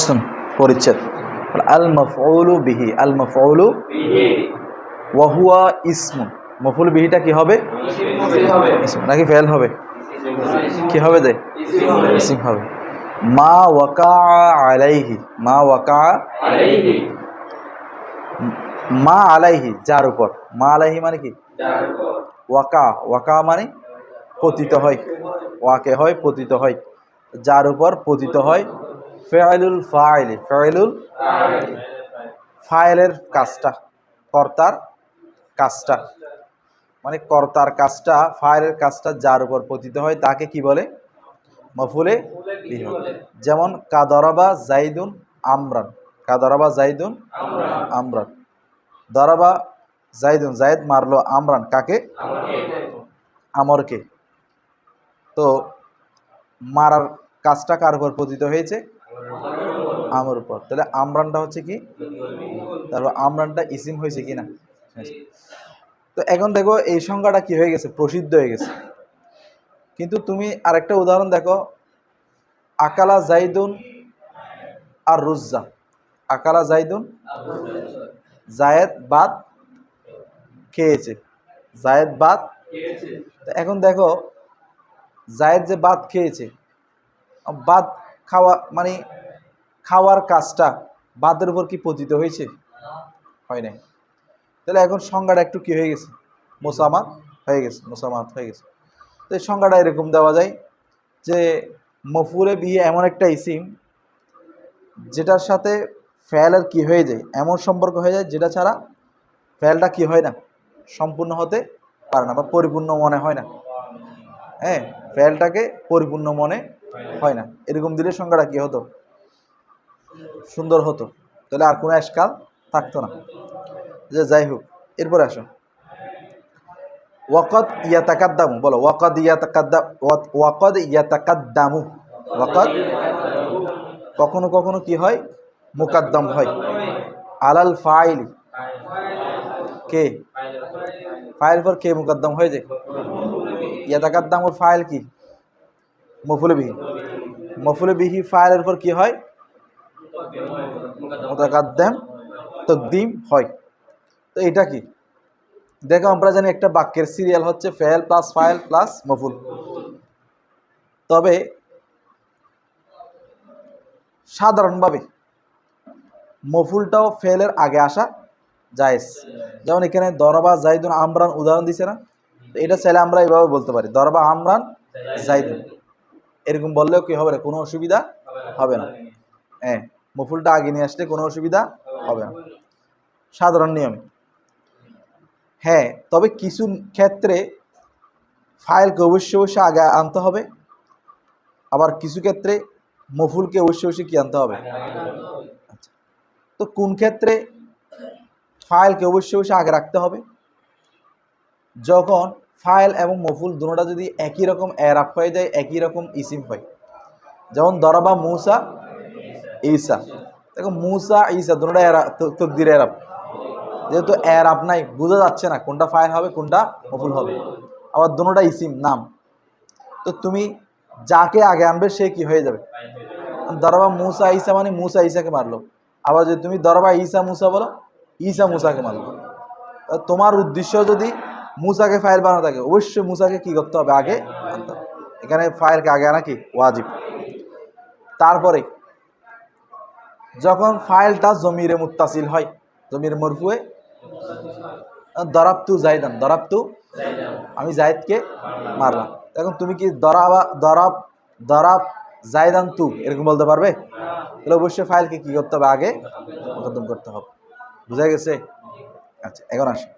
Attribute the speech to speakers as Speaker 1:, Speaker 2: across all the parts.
Speaker 1: ফাসলুন পরিচ্ছেদ। আল মাফউলু বিহি, আল মাফউলু ওয়া হুয়া ইসমুন। মাফউল বিহিটা কি হবে? ইসম নাকি ফেল হবে? কি হবে? দে ইসম হবে। মা ওয়াকা আলাইহি, মা ওয়াকা আলাইহি, মা আলাইহি যার উপর, মা আলাইহি মানে কি? ওয়াকা, ওয়াকা মানে পতিত হয়, ওয়াকে হয় পতিত হয়, যার উপর পতিত হয়। ফাইলুল ফাইলি, ফাইলুল ফাইলের কাজটা, কর্তার কাজটা, মানে কর্তার কাজটা, ফাইলের কাজটা যার উপর পতিত হয় তাকে কি বলে? মফুলে বিহি। যেমন কাদরাবা জাইদুন আমরান, কাদরাবা জাইদুন আমরান, দরাবা জাইদুন, জাইদ মারলো আমরান কাকে? আমরকে। তো মারার কাজটা কার উপর পতিত হয়েছে? আমর উপর। তাহলে আমরানটা হচ্ছে কি? তারপর আমরানটা ইসিম হয়েছে কিনা? তো এখন দেখো এই সংজ্ঞাটা কি হয়ে গেছে? প্রসিদ্ধ হয়ে গেছে। কিন্তু তুমি আরেকটা উদাহরণ দেখো, আকালা জাইদুন আর রুজ্জা, আকালা জাইদুন, জায়েদ ভাত খেয়েছে, জায়েদ ভাত। এখন দেখো জায়েদ যে ভাত খেয়েছে, ভাত খাওয়া মানে খাওয়ার কাজটা ভাতের উপর কি পতিত হয়েছে? হয় নাই। তাহলে এখন সংজ্ঞাটা একটু কি হয়ে গেছে? মোসামাত হয়ে গেছে, মোসামাত হয়ে গেছে। তো এই সংজ্ঞাটা এরকম দেওয়া যায় যে মফুলে বিহি এমন একটা ইসিম যেটার সাথে ফেলের কি হয়ে যায়, এমন সম্পর্ক হয়ে যায় যেটা ছাড়া ফেলটা কি হয় না, সম্পূর্ণ হতে পারে না বা পরিপূর্ণ মনে হয় না। হ্যাঁ, ফেলটাকে পরিপূর্ণ মনে হয় না। এরকম দিলে সংজ্ঞাটা কি হতো? সুন্দর হতো, তাহলে আর কোনো এশকাল থাকতো না। যে যাই হোক, এরপরে আসো ওয়াকাদ ইয়াতাকাদ্দামু, বলো ওয়াকাদ ইয়াতাকাদ্দাম, ওয়াকাদ ইয়াতাকাদ্দামু, ওয়াকাদ কখনো কখনো কি হয়? মুকাদ্দাম হয়। আলাল ফাইল, কে? ফাইল পর কে মুকাদ্দাম হয়ে যায়? ইয়াতাকাদ্দামুর ফাইল কি? মফুলে বিহি। মফুলে বিহি ফাইলের পর কি হয়? মুতাকাদ্দাম তাকদিম হয়। তো এটা কি? দেখো আমরা জানি একটা বাক্যের সিরিয়াল হচ্ছে ফেল প্লাস ফাইল প্লাস মফুল। তবে সাধারণভাবে মফুলটাও ফেলের আগে আসা জায়েজ। যেমন এখানে দরবা জাইদুন আমরান উদাহরণ দিছে না? তো এটা চাইলে আমরা এইভাবে বলতে পারি, দরবা আমরান জাইদুন, এরকম বললেও কি হবে না, কোনো অসুবিধা হবে না। হ্যাঁ, মফুলটা আগে নিয়ে আসলে কোনো অসুবিধা হবে না, সাধারণ নিয়মে। হ্যাঁ, তবে কিছু ক্ষেত্রে ফাইলকে অবশ্যই অবশ্যই আগে আনতে হবে, আবার কিছু ক্ষেত্রে মফুলকে অবশ্যই অবশ্যই কি আনতে হবে? আচ্ছা, তো কোন ক্ষেত্রে ফাইলকে অবশ্যই অবশ্যই আগে রাখতে হবে? যখন ফাইল এবং মফুল দুটোটা যদি একই রকম এরাব হয়ে যায়, একই রকম ইসিম হয়। যেমন দরাবা মুসা ঈসা, দেখো মুসা ঈসা দুটোটা এরাব, তকদির এরাব, যেহেতু এরাব নাই বোঝা যাচ্ছে না কোনটা ফাইল হবে কোনটা মফুল হবে। আবার দুটোটা ইসিম নাম, তো তুমি যাকে আগে আনবে সে কি হয়ে যাবে? দরবা মুসা ঈসা মানে মুসা ঈসাকে মারলো। আবার যদি তুমি দরবা ঈসা মুসা বলো, ঈসা মুসাকে মারলো। তোমার উদ্দেশ্য যদি মুসাকে ফাইল বানানো থাকে, অবশ্যই মুসাকে কি করতে হবে? আগে আনতে হবে। এখানে ফাইলকে আগে আনা কি ওয়াজিব। তারপরে যখন ফাইলটা জমিরে মুত্তাসিল হয়, জমির মরফুয়ে, দরাবতু জাইদান, দরাবতু আমি জাইদকে মারলাম। এখন তুমি কি দরাবা দরাব দরাব জাইদান তু এরকম বলতে পারবে? তাহলে অবশ্যই ফাইলকে কি করতে হবে? আগে মুকদ্দম করতে হবে। বুঝা গেছে? আচ্ছা, এখন আসি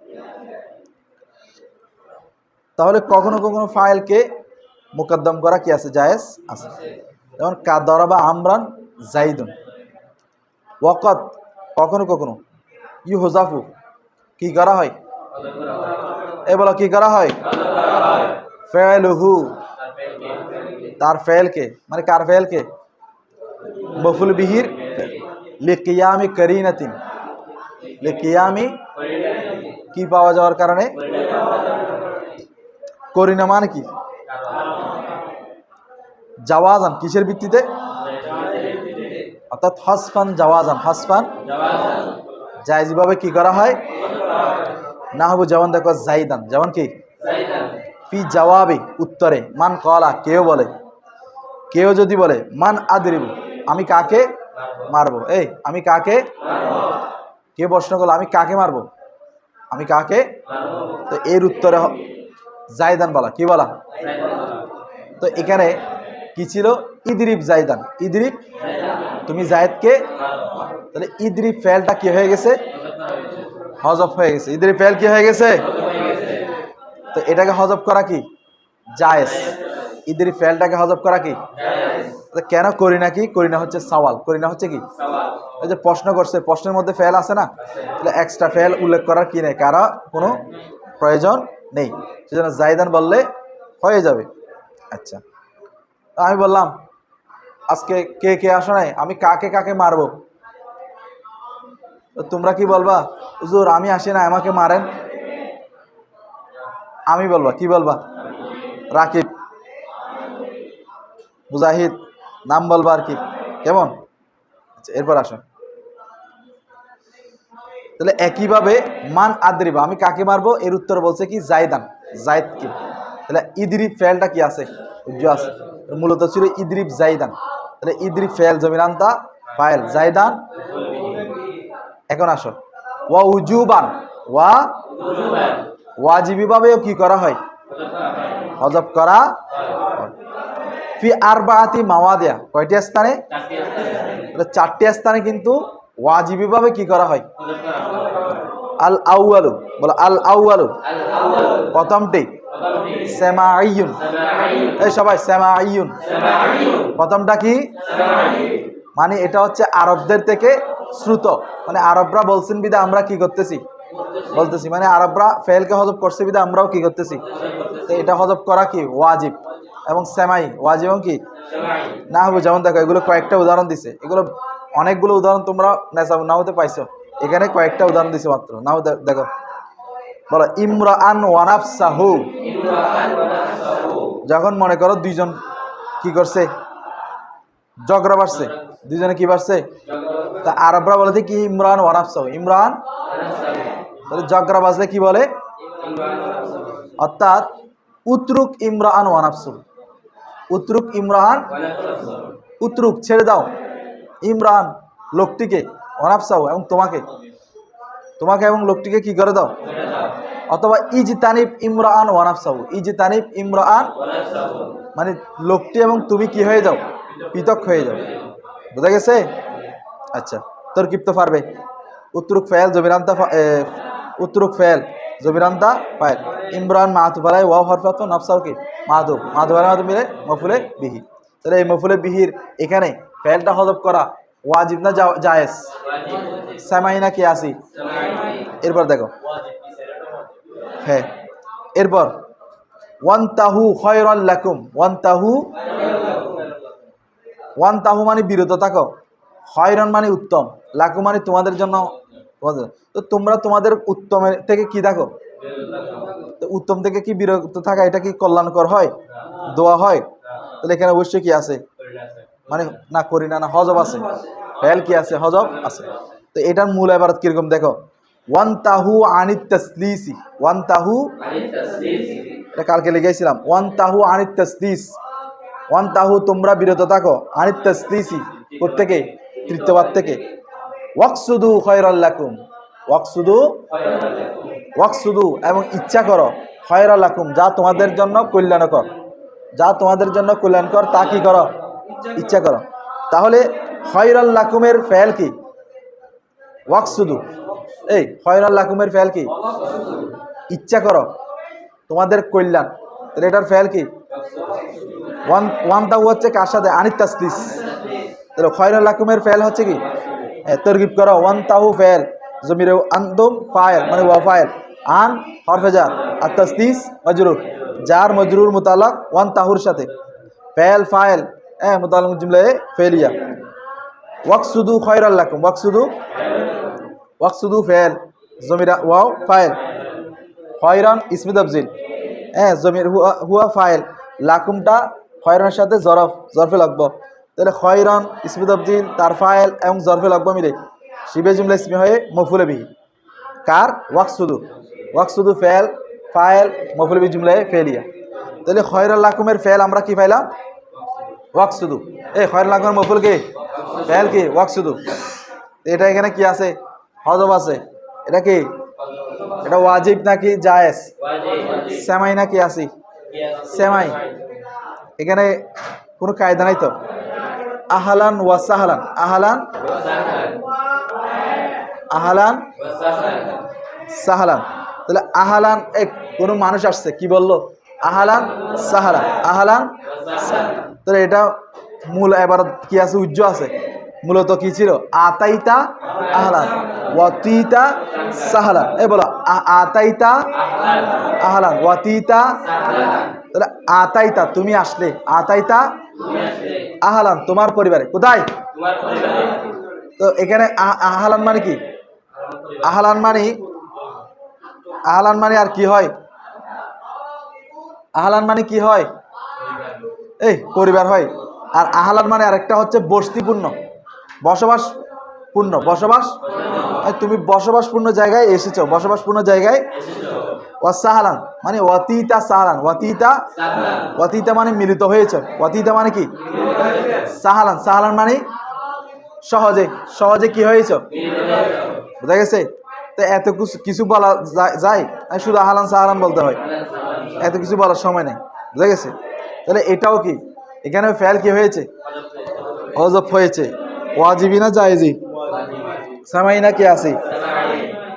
Speaker 1: তাহলে কখনো কখনো ফাইলকে মুকদ্দম করা কি আছে? জায়েজ আছে। যেমন দরাবা আমরান জাইদুন। ওয়াকাদ কখনো কখনো ইউহজাফু কি করা হয়? এ বলো কি করা হয়? ফেলুহু, তার ফেলকে, মানে কার ফেলকে? মফুল বিহির লিকিয়ামি করিনাতিন, লিকিয়ামি কি পাওয়া যাওয়ার কারণে? করিনা মানে কি? জাওয়াজান, কিসের ভিত্তিতে? অর্থাৎ হসফান জাওয়াজান, হসফান জায়েজভাবে কি করা হয় না হবু। যেমন দেখো জাইদান, যেমন কি ফি জবাবি উত্তরে, মান কলা কেউ বলে, কেউ যদি বলে মান আদরিবু আমি কাকে মারবো, এই আমি কাকে, কেউ প্রশ্ন করলো আমি কাকে মারবো, আমি কাকে, তো এর উত্তরে জাইদান বলা, কি বলা। তো এখানে কি ছিল, ইদরিব জাইদান, ইদরিব তুমি জায়েদকে, তাহলে ইদরিব ফেলটা কি হয়ে গেছে, হজব হয়ে গেছে, ইদরিব ফেল কি হয়ে গেছে, তো এটাকে হজব করা কি জায়েজ, ইদরিব ফেলটাকে হজব করা কি, কেন করি না, কি করি না হচ্ছে সওয়াল, করি না হচ্ছে কি, এই যে প্রশ্ন করছে, প্রশ্নের মধ্যে ফেল আছে না, তাহলে এক্সট্রা ফেল উল্লেখ করার কি নেই, কারো কোনো প্রয়োজন নেই, সেজন্য জাইদান বললে হয়ে যাবে। আচ্ছা, আমি বললাম আজকে কে কে আসো নাই, আমি কাকে কাকে মারবো, তো তোমরা কি বলবা, হুজুর আমি আসি না আমাকে মারেন, আমি বলবা কি বলবা, রাকিব, মুজাহিদ, নাম বলবা আর কি, কেমন। আচ্ছা, এরপর আসুন, তাহলে একইভাবে মান আদরিবা আমি কাকে মারবো, এর উত্তর বলছে কি জাইদান, জাইদ কি, তাহলে ইদরিব ফেলটা কি আছে, আছে, মূলত ছিল ইদরিব জাইদান, তাহলে ইদরিব ফেল জমিরান্তা ফাইল জাইদান। এখন আসো ওয়া উজুবান, ওয়া ওয়াজিবিভাবেও কি করা হয়, হজব করা হয়। ফি আরবাআতি মাওয়াদিয়া, কয়টি স্থানে, চারটি স্থানে কিন্তু ওয়াজিবিভাবে কি করা হয়, আল আউয়ালু, বলো আল আউয়ালু, প্রথমটি সামাঈয়ুন, এই সবাই সামাঈয়ুন, প্রথমটা কি, মানে এটা হচ্ছে আরবদের থেকে শ্রুত, মানে আরবরা বলছেন বিদা আমরা কি করতেছি, বলতেছি, মানে আরবরা ফেলকে হজব করছে বিদা আমরাও কি করতেছি, তো এটা হজব করা কি ওয়াজিব, এবং সেমাই ওয়াজিব এবং কি না হবে। যেমন দেখো এগুলো কয়েকটা উদাহরণ দিছে, এগুলো অনেকগুলো উদাহরণ তোমরা নাও হতে পাইছো, এখানে কয়েকটা উদাহরণ দিছে মাত্র, নাও দেখো, বলো ইমরাআন ওয়া নাফসাহু, যখন মনে করো দুইজন কি করছে, ঝগড়া বাড়ছে, দুইজনে কি বাড়ছে, তা আরবরা বলে কি ইমরান ওয়া নাফসাহু, ইমরান, তাহলে ঝগড়া বাজলে কি বলে, অর্থাৎ উতরুক ইমরান ওয়া নাফসাহু, উতরুক ইমরান, উতরুক ছেড়ে দাও, ইমরান লোকটিকে, ওয়া নাফসাহু এবং তোমাকে, তোমাকে এবং লোকটিকে কি করে দাও, অথবা ইজতানিব ইমরান ওয়া নাফসাহু, ইজতানিব ইমরান মানে লোকটি এবং তুমি কি হয়ে যাও, পৃথক হয়ে যাও, বুঝা গেছে। আচ্ছা, তরকিব তো পারবে, উতরুক ফেল জমিরান্তা, উতরুক ফেল জমিরান্তা ফাইল, ইমরান মাতুফালাই ওয়া হরফাত নাফসাহু কি মাদুব, মাতুফালাই মাদুব মিলে মফুলে বিহি, তাহলে এই মফুলে বিহির এখানে ফেলটা হজব করা ওয়াজিব না জায়েজ, সামাই না কি আসি। এরপর দেখো, হ্যাঁ এরপর ওয়ান্তাহু খায়রাল লাকুম, ওয়ান্তাহু, ওয়ান্তাহু মানে বিরত থাকো, খায়রান মানে উত্তম, লাকুম মানে তোমাদের জন্য, তো তোমরা তোমাদের উত্তমের থেকে কি থাকো, তো উত্তম থেকে কি বিরত থাকা এটা কি কল্যাণকর হয়, দোয়া হয়, তাহলে এখানে অবশ্যই কি আছে, মানে না করি না, না হজব আছে, ফেল কি আছে, হজব আছে। তো এটার মূল ইবারত কিরকম দেখো, ওয়ান্তাহু আনিত তাসলিসি, ওয়ান্তাহু, এটা কালকে লিখেছিলাম, ওয়ান্তাহু আনিত তাসলিস, ওয়ান্তাহু তোমরা বিরত থাকো, আনিত তাসলিসি প্রত্যেকে তৃতীয়বার থেকে, ওয়াকসুদু খায়রাল লাকুম, ওয়াকসুদু, ওয়াকসুদু এবং ইচ্ছা করো, খায়রাল লাকুম যা তোমাদের জন্য কল্যাণকর, যা তোমাদের জন্য কল্যাণকর তা কি করো, ইচ্ছা করো। তাহলে খায়রাল লাকুমের ফেল কি, ওয়াকসুদু, এই খায়রাল লাকুমের ফেল কি, ইচ্ছা করো তোমাদের কল্যাণ, তাহলে এটার ফেল কি, ওয়ান্তাহু হচ্ছে কার সাথে, আনিত তাসলিস, তাহলে খায়রাল লাকুমের ফেল হচ্ছে কি, তরগিব করো, ওয়ান্তাহু ফেল জমিরে আনতুম ফাইল মানে ওয়া ফাইল, আন হরফে জার, আর তাসলিস মাজরুর, জার মজরুর মুতালাক ওয়ান্তাহুর সাথে, ফেল ফাইল মুতালাক জুমলায়ে ফেলিয়া, ওয়াকসুদু খায়রাল লাকুম, ওয়াকসুদু, ওয়াকসুদু ফেল জমিরা ওয়াও ফাইল, খায়রান ইসমে তাফজিল, জমির হুয়া ফাইল, লাকুমটা খায়রানের সাথে জরফ, জরফে লাগব, তাহলে খয়রান ইসমে তাবদীল তার ফাইল এবং জরফে লাগবা মিলে শিবে জুমলা ইসমি হয়ে মফুলে বিহি কার ওয়াকসুদু ফেল ফাইল মফুলে বিহি জুমলায় ফেলিয়া। তাহলে খয়রাল লাকুমের ফেল আমরা কি পাইলাম ওয়াকসুদু। এই খয়রাল লাকুমের মফুল কে ফেল কি ওয়াকসুদু। এটা এখানে কি আছে হযফ আছে, এটা কি এটা ওয়াজিব নাকি জায়েজ সেমাই নাকি আসি সেমাই এখানে কোনো কায়দা নাই তো। আহলান ওয়া সাহলান আহলান সাহলান তাহলে আহলান এক কোনো মানুষ আসছে কি বললো আহলান সাহলান তাহলে এটা মূল এবার কি আছে উজ্জ আছে মূলত কি ছিল আতাইতা আহলান ওয়াতিতা সাহলান এই বলো আতাইতা আহলান ওয়াতিতা তাহলে আতাইতা তুমি আসলে আতাইতা আহলান তোমার পরিবারে কোথায় তো এখানে আহলান মানে কি আহলান মানে আর কি হয় আহলান মানে কি হয় এই পরিবার হয়। আর আহলান মানে আরেকটা হচ্ছে বস্তিপূর্ণ বসবাস তুমি বসবাসপূর্ণ জায়গায় এসেছো বসবাসপূর্ণ জায়গায়। ওয়াসাহলান মানে ওয়াতিতা সাহলান ওয়াতিতা মানে মিলিত হয়েছে ওয়াতিতা মানে কি সাহলান মানে সহজে কি হয়েছে বুঝা গেছে। তো এত কিছু বলা যায় শুধু আহলান সাহলান বলতে হয় এত কিছু বলার সময় নেই বুঝা গেছে। তাহলে এটাও কি এখানে ফেল কি হয়েছে হযফ হয়েছে ওয়াজিবি না জায়েজি সামাই না কি আসি।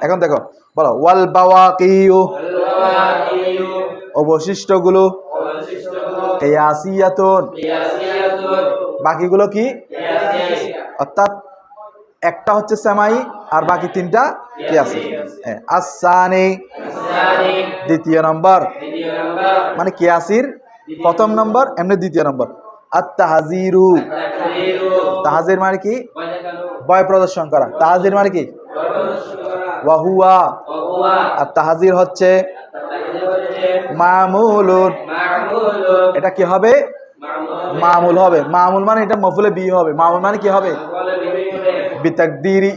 Speaker 1: এখন দেখো বলো ওয়াল বাওয়াকিউ অবশিষ্টগুলো কিয়াসিয়াতুন বাকিগুলো কি অর্থাৎ একটা হচ্ছে সামাই আর বাকি তিনটা কিয়াসি। আসানি দ্বিতীয় নম্বর মানে কিয়াসির প্রথম নম্বর এমনি দ্বিতীয় নম্বর। আত-তাহযীরু তাহযীর মানে কি ভয় প্রদর্শন করা তাহযীর মানে কি ওয়াহুয়া আর তাহযীর হচ্ছে মামুলুন এটা কি হবে মামুল হবে মামুল মানে এটা মফুলে বি হবে মামুল মানে কি হবে বিতাকদীরি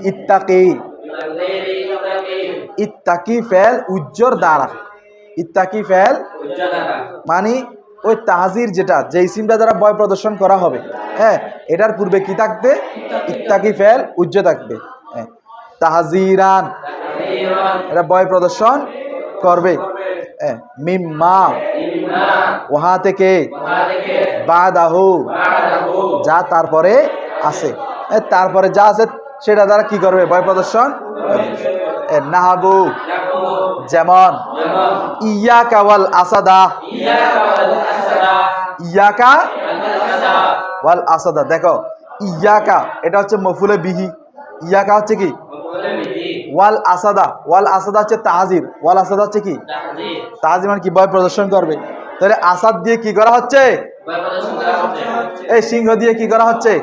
Speaker 1: ইত্তাকি ফেল উজ্জর দ্বারা ইত্তাকি ফেল মানে ওই তাহযীর যেটা যে ইসিমটা দ্বারা ভয় প্রদর্শন করা হবে হ্যাঁ এটার পূর্বে কি থাকবে ইত্তাকি ফেল উজ্জ থাকবে হ্যাঁ তাহযীরান এটা ভয় প্রদর্শন করবে মিম্মা ওহা থেকে বাদাহু যা তারপরে আছে তারপরে যা আছে সেটা দ্বারা কি করবে ভয় প্রদর্শন নাহাবু যেমন ইয়াকা ওয়াল আসাদা দেখো ইয়াকা এটা হচ্ছে মফুলে বিহি ইয়াকা হচ্ছে কি ওয়াল আসাদা হচ্ছে তাহযীর ওয়াল আসাদা হচ্ছে কি তাহযীর মানে কি ভয় প্রদর্শন করবে। তাহলে আসাদ দিয়ে কি করা হচ্ছে এই সিংহ দিয়ে কি করা হচ্ছে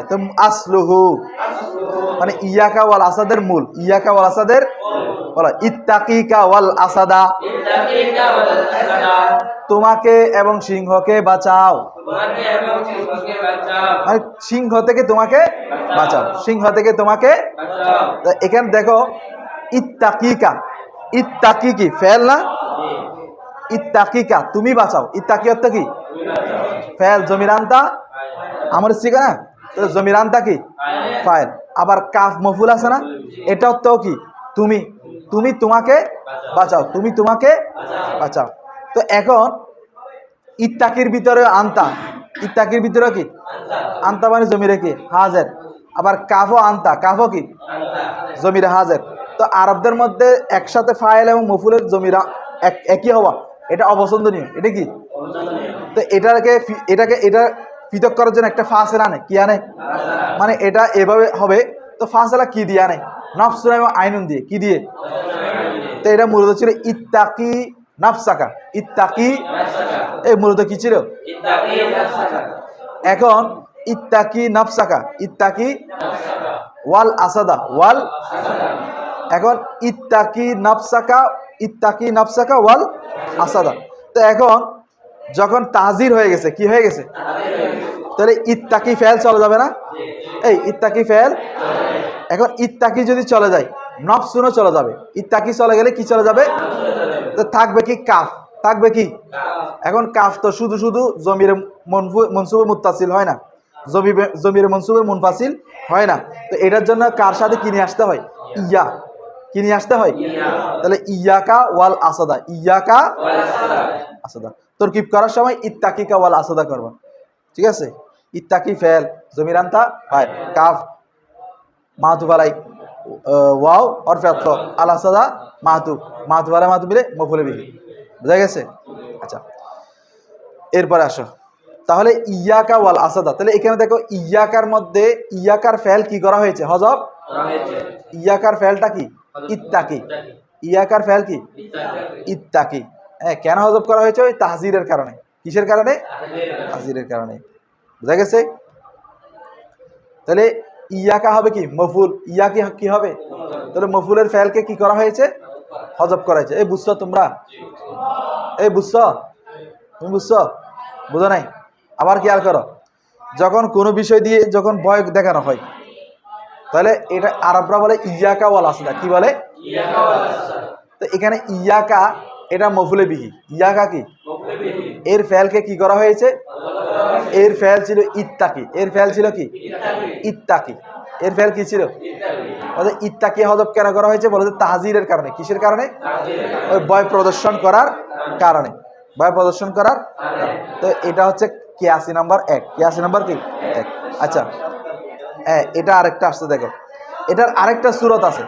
Speaker 1: তো আসলুহু মানে ইয়াকা ওয়াল আসাদের মূল ইয়াকা ওয়াল আসাদের বলো ইত্তাকিকা ওয়াল আসাদা তোমাকে এবং সিংহকে বাঁচাও মানে সিংহ থেকে তোমাকে বাঁচাও সিংহ থেকে তোমাকে এখানে দেখো ইত্তাকি কি ফেল না ইত্তাকিকা তুমি বাঁচাও ইত্তাকি অর্থ কি ফেল জমিরান্তা আমার শিখা না জমিরান্তা কি ফাইল আবার কাফ মফুল আছে না এটা অর্থ কি তুমি তোমাকে বাঁচাও তুমি তোমাকে বাঁচাও। তো এখন ইত্তাকির ভিতরে ইত্তাকির ভিতরে কি আন্তা মানে জমিরে কি হাজের আবার কাফও কাফও কি জমিরে হাজের। তো আরবদের মধ্যে একসাথে ফাইল এবং মফুলের জমিরা একই হওয়া এটা অপছন্দনীয় এটা কি তো এটা পৃথক করার জন্য একটা ফাসেলা আনে কি আনে মানে এটা এভাবে হবে তো ফাসেলা কি দিয়ে আনে নফসুন এবং আইনুন দিয়ে কি দিয়ে তো এটা মূলত ছিল ইত্তাকি নাফসাকা ইত্তাকি এই মূলত কি ছিল এখন ইত্তাকি নাফসাকা ইত্তাকি ওয়াল আসাদা ওয়াল এখন ইত্তাকি নাফসাকা ওয়াল আসাদা। তো এখন যখন তাহযীর হয়ে গেছে কি হয়ে গেছে তাহলে ইত্তাকি ফেল চলে যাবে না? এই ইত্তাকি ফেল, এখন ইত্তাকি যদি চলে যায় নফসুনও চলে যাবে। ইত্তাকি চলে গেলে কি চলে যাবে? তো থাকবে কি কাফ, থাকবে কি? এখন কাফ তো শুধু শুধু জমির মনসুবে মুত্তাসিল হয় না, জমির মনসুবে মুনফাসিল হয় না। তো এটার জন্য কার সাথে কিনে আসতে হয়? ইয়া, কিনে আসতে হয়। তাহলে ইয়াকা ওয়াল আসাদা, ইয়াকা আসাদা তরকিব করার সময় ইত্তাকিকা ওয়াল আসাদা করবা। ঠিক আছে, ইত্তাকি ফেল জমির আনতা হয় কাফ মাহাতুব আলাই ওয়াও আর ফেতল আল আসাদা মাহাতুব আলাই মাহাতুব মিলে মফুলে বিহি। বুঝা গেছে? আচ্ছা, এরপরে আসো তাহলে ইয়াকা ওয়াল আসাদা। তাহলে এখানে দেখো ইয়াকার মধ্যে ইয়াকার ফেল কি করা হয়েছে? হযফ। ইয়াকার ফেলটা কি? ইত্তাকি। ইয়াকার ফেল কি? ইত্তাকি। হ্যাঁ, কেন হযফ করা হয়েছে? ওই তাহজিরের কারণে। কিসের কারণে? তাহজিরের কারণে। বুঝা গেছে? তাহলে ইয়াকা হবে কি? মফুল। ইয়া কি হবে? তাহলে মফুলের ফেলকে কি করা হয়েছে? হযফ করা হয়েছে। এই বুঝছো তোমরা? এই বুঝছো? তুমি বুঝছো? বুঝো নাই? আবার খেয়াল করো, যখন কোনো বিষয় দিয়ে যখন ভয় দেখানো হয় তাহলে এটা আরবরা বলে ইয়াকা ওয়াল আসাদা। কি বলে? তো এখানে ইয়াকা এটা মফুলে বিহি। ইয়াকা কি? এর ফেলকে কি করা হয়েছে? এর ফেল ছিল ইত্তাকি। এর ফেল ছিল কি? ইত্তাকি। এর ফেল কি ছিল? ইত্তাকি হযফ কেন করা হয়েছে? বলে তাহজিরের কারণে। কিসের কারণে? ওই ভয় প্রদর্শন করার কারণে। ভয় প্রদর্শন করার। তো এটা হচ্ছে কিয়াসি নাম্বার 1। কিয়াসি নাম্বার কি? 1। আচ্ছা, হ্যাঁ, এটা আরেকটা আসছে দেখো, এটার আরেকটা সূরত আছে।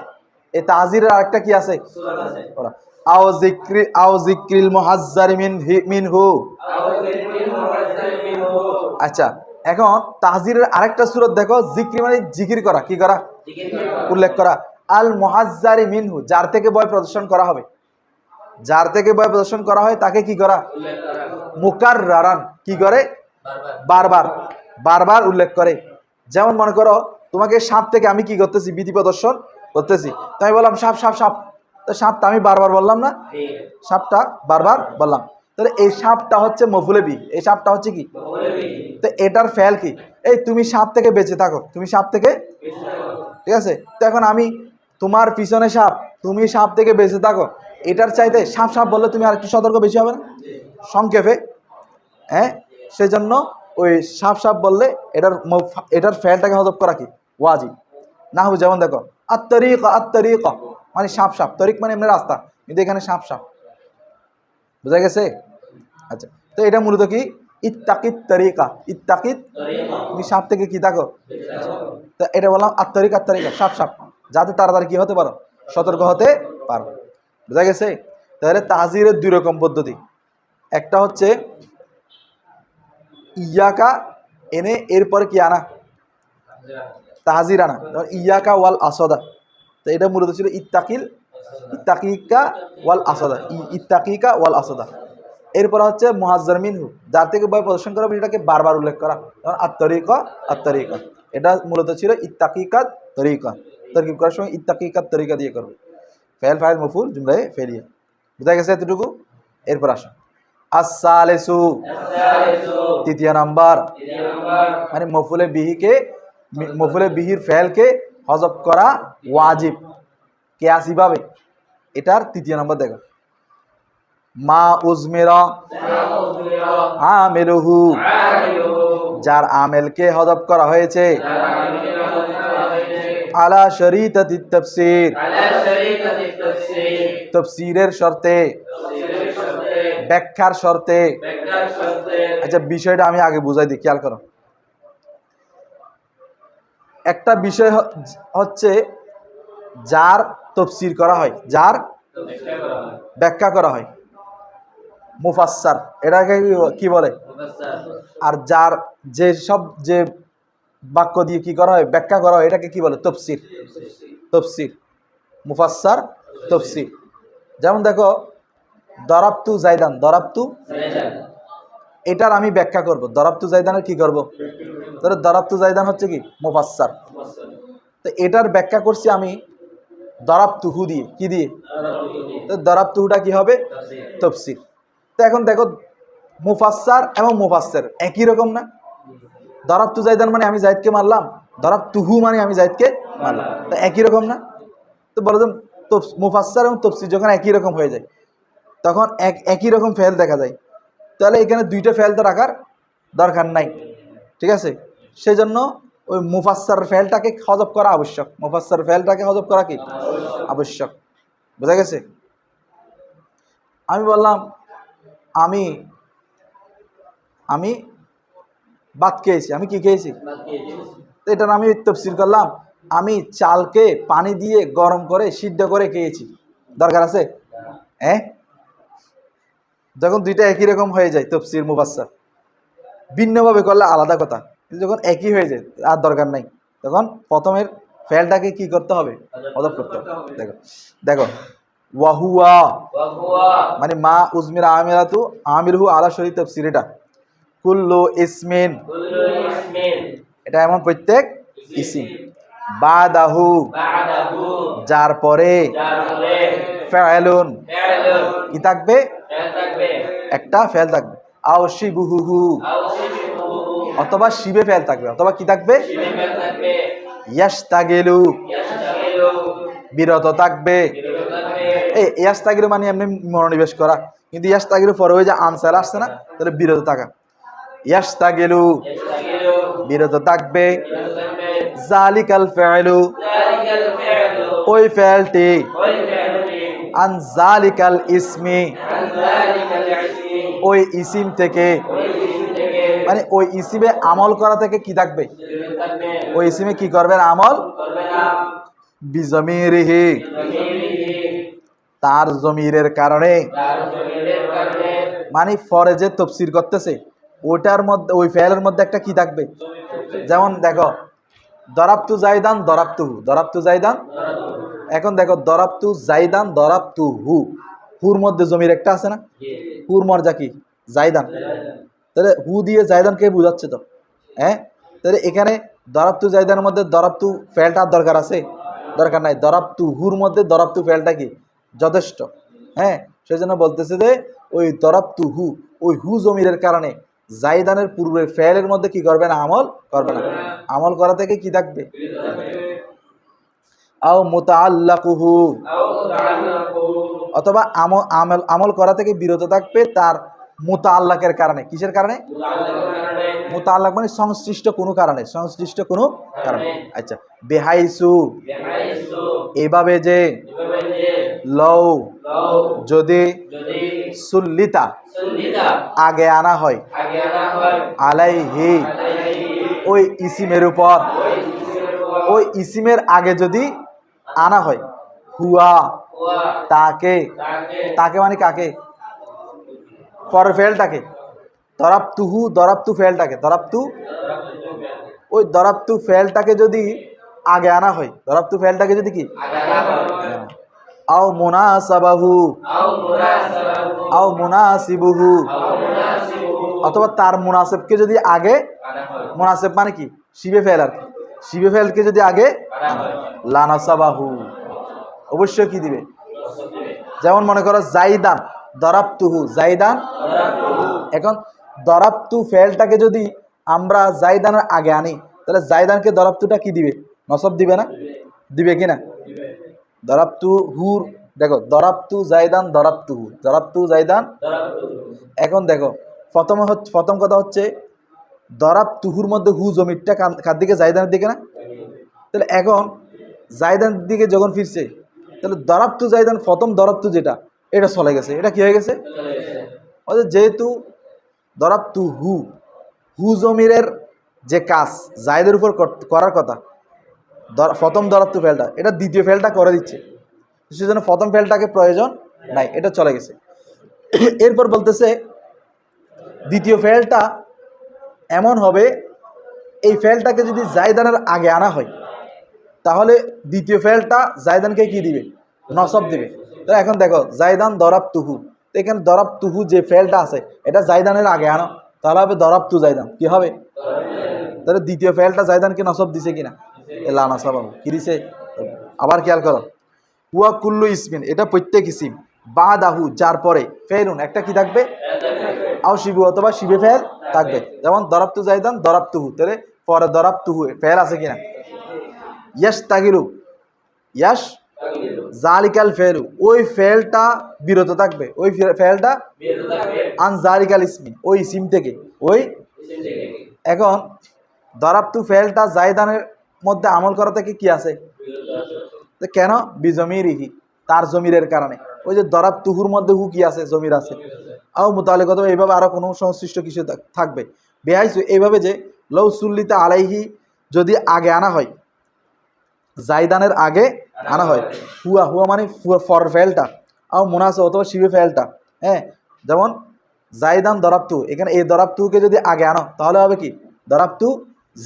Speaker 1: এই তাহজিরের আরেকটা কি আছে? আও যিকরিল মুহাজ্জারি মিনহু। আচ্ছা, এখন তাহজিরের আরেকটা সূরত দেখো, যিকরি মানে জিকির করা। কি করা? উল্লেখ করা। আল মুহাজ্জারি মিনহু, যার থেকে ভয় প্রদর্শন করা হবে। যার থেকে ভয় প্রদর্শন করা হয় তাকে কি করা? মুকাররারান। কি করে? বারবার, বারবার উল্লেখ করে। যেমন মনে করো তোমাকে সাপ থেকে আমি কি করতেছি? ভীতি প্রদর্শন করতেছি। তো আমি বললাম সাপ সাপ সাপ, তো সাপটা আমি বারবার বললাম না? সাপটা বারবার বললাম। তাহলে এই সাপটা হচ্ছে মফুলে বিহি। এই সাপটা হচ্ছে কি? তো এটার ফেল কি? এই তুমি সাপ থেকে বেঁচে থাকো, তুমি সাপ থেকে। ঠিক আছে, তো এখন আমি তোমার পিছনে সাপ, তুমি সাপ থেকে বেঁচে থাকো, এটার চাইতে সাপ সাপ বললে তুমি আর একটু সতর্ক বেশি হবে না? সংক্ষেপে, হ্যাঁ, সেজন্য ওই সাপ সাপ বললে এটার ফেলটাকে হযফ করা কি? ওয়াজিব। নাহু যেমন দেখো আত-তরিক মানে সাপ সাপ, তরিক মানে এমনি রাস্তা, কিন্তু এখানে সাপ সাপ। বুঝা গেছে? আচ্ছা, তো এটা মূলত কি? ইত্তাকিত তরিকা। ইত্তাকিত, তুমি সাপ থেকে কি থাকো? তো এটা বললাম আত-তরিকা সাপ সাপ, যাতে তাড়াতাড়ি কি হতে পারো? সতর্ক হতে পারো। বুঝা গেছে? তাহলে তাহজিরের 2 রকম পদ্ধতি। একটা হচ্ছে ইয়াকা এনে এরপরে কি আনা? তাহজির আনা। ইয়াকা ওয়াল আসাদা। তো এটা মূলত ছিল ইত্তাকিকা ওয়াল আসাদা। ইত্তাকিকা ওয়াল আসাদা। এরপর হচ্ছে মুহাজ্জার মিনহু, যার থেকে ভয় প্রদর্শন করা এটাকে বারবার উল্লেখ করা। যেমন আত-তরিকা। এটা মূলত ছিল ইত্তাকিকা তরিকা। তরকিব করার সময় ইত্তাকিকা তরিকা দিয়ে করবে। ফেল ফাইল মফুল জুমলায়ে ফেলিয়া। বুঝা গেছে এতটুকু? এরপর আসো as-salisu, তৃতীয় নাম্বার, মানে মফুলে বিহির ফেলকে হযফ করা ওয়াজিব কিয়াসি ভাবে। এটার তৃতীয় নাম্বার দেখো, মা উজমিরা আমিলুহু, যার আমেলকে হযফ করা হয়েছে আলা শরীতাতিত তাফসীর, তাফসীরের শর্তে, ব্যাখ্যার শর্তে। আচ্ছা, বিষয়টা আমি আগে বুঝাই দিই, খেয়াল করো। একটা বিষয় হচ্ছে যার তাফসীর করা হয়, যার ব্যাখ্যা করা হয়, মুফাসসার, এটাকে কি বলে? আর যার যে বাক্য দিয়ে কি করা হয়? ব্যাখ্যা করা হয়, এটাকে কি বলে? তাফসীর। তাফসীর, মুফাসসার, তাফসীর। যেমন দেখো, দরাবতু জাইদান, দরাবতু, এটার আমি ব্যাখ্যা করব। দরাবতু জাইদানের কি করব? ধরো দরাবতু জাইদান হচ্ছে কি? মুফাসসার। তো এটার ব্যাখ্যা করছি আমি দরাবতুহু দিয়ে। কি দিয়ে? তো দরাবতুহুটা কি হবে? তাফসীর। তো এখন দেখো, মুফাসসার এবং মুফাসসির একই রকম না? দরাবতু জাইদান মানে আমি জাইদকে মারলাম, দরাবতুহু মানে আমি জাইদকে মারলাম, তা একই রকম না? তো বলো তো মুফাসসার এবং তাফসীর যখন একই রকম হয়ে যায় তখন একই রকম ফেল দেখা যায়, তাহলে এখানে দুইটা ফেল তো রাখার দরকার নাই, ঠিক আছে? সেই জন্য ওই মুফাসসার ফেলটাকে হযফ করা আবশ্যক, মুফাসসার ফেলটাকে হযফ করা কি আবশ্যক, বোঝা গেছে? আমি বললাম আমি আমি ভাত খেয়েছি, আমি কি খেয়েছি? তো এটার আমি তাফসীর করলাম আমি চালকে পানি দিয়ে গরম করে সিদ্ধ করে খেয়েছি, দরকার আছে? হ্যাঁ, যখন দুইটা একই রকম হয়ে যায় তাফসীর মুফাসসার, ভিন্নভাবে করলে আলাদা কথা, কিন্তু যখন একই হয়ে যায় আর দরকার নাই, তখন প্রথমের ফেলটাকে কি করতে হবে? হযফ করতে হবে। দেখো দেখো ওয়াহুয়া মানে মা উজমির আমিরাতু আমিরহু আলা শরীর তাফসীর, এটা কুল্লু ইসমিন, এটা এমন প্রত্যেক ইসিম, বাদাহু যার পরে ফাইলুন কি থাকবে? একটা ফেল থাকবে, আও শিবুহু অথবা শিবে ফেল থাকবে, অথবা কি থাকবে? ইয়াশতাগিলু বিরত থাকবে। এই ইয়াশতাগিলু মানে এমনি মনোনিবেশ করা, কিন্তু ইয়াশতাগিলু পরে ওই যে আনসার আসছে না, তাহলে বিরত থাকা, ইয়াশতাগিলু বিরত থাকবে। জালিকাল ফাইলু ওই ফেলটি, আন জালিকাল ইসমি ওই ইসিম থেকে, মানে ওই ইসিমে আমল করা থেকে কি থাকবে? ওই ইসিমে কি করবেন? আমল বিজমিরিহি তার জমিরের কারণে, মানে পরে যে তাফসীর করতেছে ওটার মধ্যে ওই ফেলের মধ্যে একটা কি থাকবে? যেমন দেখো দরাবতু জাইদান দরাবতুহু, দরাবতু জাইদান, এখন দেখো দরাবতু জাইদান দরাবতুহু, হুর মধ্যে জমির একটা আছে না, হুর মর্জা কি? জাইদান, তাহলে হু দিয়ে জাইদানকে বুঝাচ্ছে তো, হ্যাঁ? তাহলে এখানে দরাবতু জাইদানের মধ্যে দরাবতু ফেলটার দরকার আছে? দরকার নাই, দরাবতু হুর মধ্যে দরাবতু ফেলটা কি যথেষ্ট, হ্যাঁ? সেই জন্য বলতেছে যে ওই দরাবতু হু, ওই হু জমিরের কারণে জাইদানের পূর্বের ফেলের মধ্যে কি করবে না? আমল করবে না, আমল করা থেকে কি থাকবে? আও মুতাআল্লাকুহু অথবা আমল করা থেকে বিরত থাকবে তার মুতাআল্লাকের কারণে। কিসের কারণে? মুতাআল্লাক মানে সংশ্লিষ্ট কোনো কারণে, সংশ্লিষ্ট কোনো কারণে। আচ্ছা, বেহাইসু এভাবে যে, লও যদি, সুল্লিতা আগে আনা হয়, আলাইহি ওই ইসিমের উপর, ওই ইসিমের আগে যদি আনা হয়, হুয়া তাকে, তাকে মানে কাকে? পরের ফেলটাকে, দরাবতুহু দরাবতু ফেলটাকে, দরাবতু ওই দরাবতু ফেলটাকে যদি আগে আনা হয়, দরাবতু ফেলটাকে যদি কি আও মুনাসাবাহু আও মুনাসিবুহু অথবা তার মুনাসিবকে যদি আগে, মুনাসিব মানে কি? শিবে ফেল, আর কি শিবে ফেলকে যদি আগে লানাসাবাহু অবশ্যই কি দিবে? যেমন মনে করো জাইদান দরাবতুহু, জাইদান, এখন দরাবতু ফেলটাকে যদি আমরা জাইদানের আগে আনি তাহলে জাইদানকে দরাবতুটা কি দিবে? নসব দিবে না? দিবে কি না? দরাবতু হুর, দেখো দরাবতু জাইদান দরাবতুহু, দরাবতু জাইদান। এখন দেখো প্রথম কথা হচ্ছে দরাবতুহুর মধ্যে হু জমিরটা কার দিকে? জাইদানের দিকে না? তাহলে এখন জাইদানের দিকে যখন ফিরছে তাহলে দরাবতু জাইদান প্রথম দরাবতু যেটা, এটা চলে গেছে, এটা কি হয়ে গেছে? যেহেতু দরাবতু হু, হু জমিরের যে কাজ জায়দের উপর করার কথা, প্রথম দরাবতু ফেলটা, এটা দ্বিতীয় ফেলটা করে দিচ্ছে, সেজন্য প্রথম ফেলটাকে প্রয়োজন নাই, এটা চলে গেছে। এরপর বলতেছে দ্বিতীয় ফেলটা এমন হবে, এই ফেলটাকে যদি জায়দানের আগে আনা হয় তাহলে দ্বিতীয় ফেলটা জায়দানকে কি দিবে? নসব দিবে। তো এখন দেখো জায়দান দরাবতুহু, তো এখানে দরাবতুহু যে ফেলটা আছে এটা জায়দানের আগে আনো, তাহলে হবে দরাবতু জায়দান, কি হবে? তাহলে দ্বিতীয় ফেলটা জায়দানকে নসব দিছে কিনা? লা নসবাহু, কি দিছে? আবার খেয়াল করো, হুয়া কুল্লু ইসমিন, এটা প্রত্যেক ইসিম, বাদাহু যার পরে ফেলুন একটা কি থাকবে? আও শিবু অথবা শিবে ফেল থাকবে। যেমন দরাবতু জাইদান দরাবতুহু, তাহলে পরে দরাবতুহু ফেল আছে কিনা। ইয়াস তাগিলু, ইয়াস জালিকাল ফেলু, ওই ফেলটা বিরত থাকবে, ওই ফেলটা আন জালিকাল ইসমি, ওই ইসিম থেকে, ওই। এখন দরাবতু ফেলটা জাইদানের মধ্যে আমল করা থেকে কি আছে, কেন বিজমিরিহি, তার জমিরের কারণে। ওই যে দরাবতুহুর মধ্যে হু কি আছে, জমির আছে। আও মুতাআল্লিকাত, এইভাবে আরো কোনো সংশ্লিষ্ট কিছু থাকবে। বেহাইসু, এইভাবে যে লৌ সুল্লিতা আলাইহি, যদি আগে আনা হয়, জাইদানের আগে আনা হয়, হুয়া হুয়া মানে ফর ফেলটা, আও মুনাসা অথবা শিবে ফেলটা, হ্যাঁ। যেমন জাইদান দরাবতু, এখানে এই দরাবতুকে যদি আগে আনো তাহলে হবে কি দরাবতু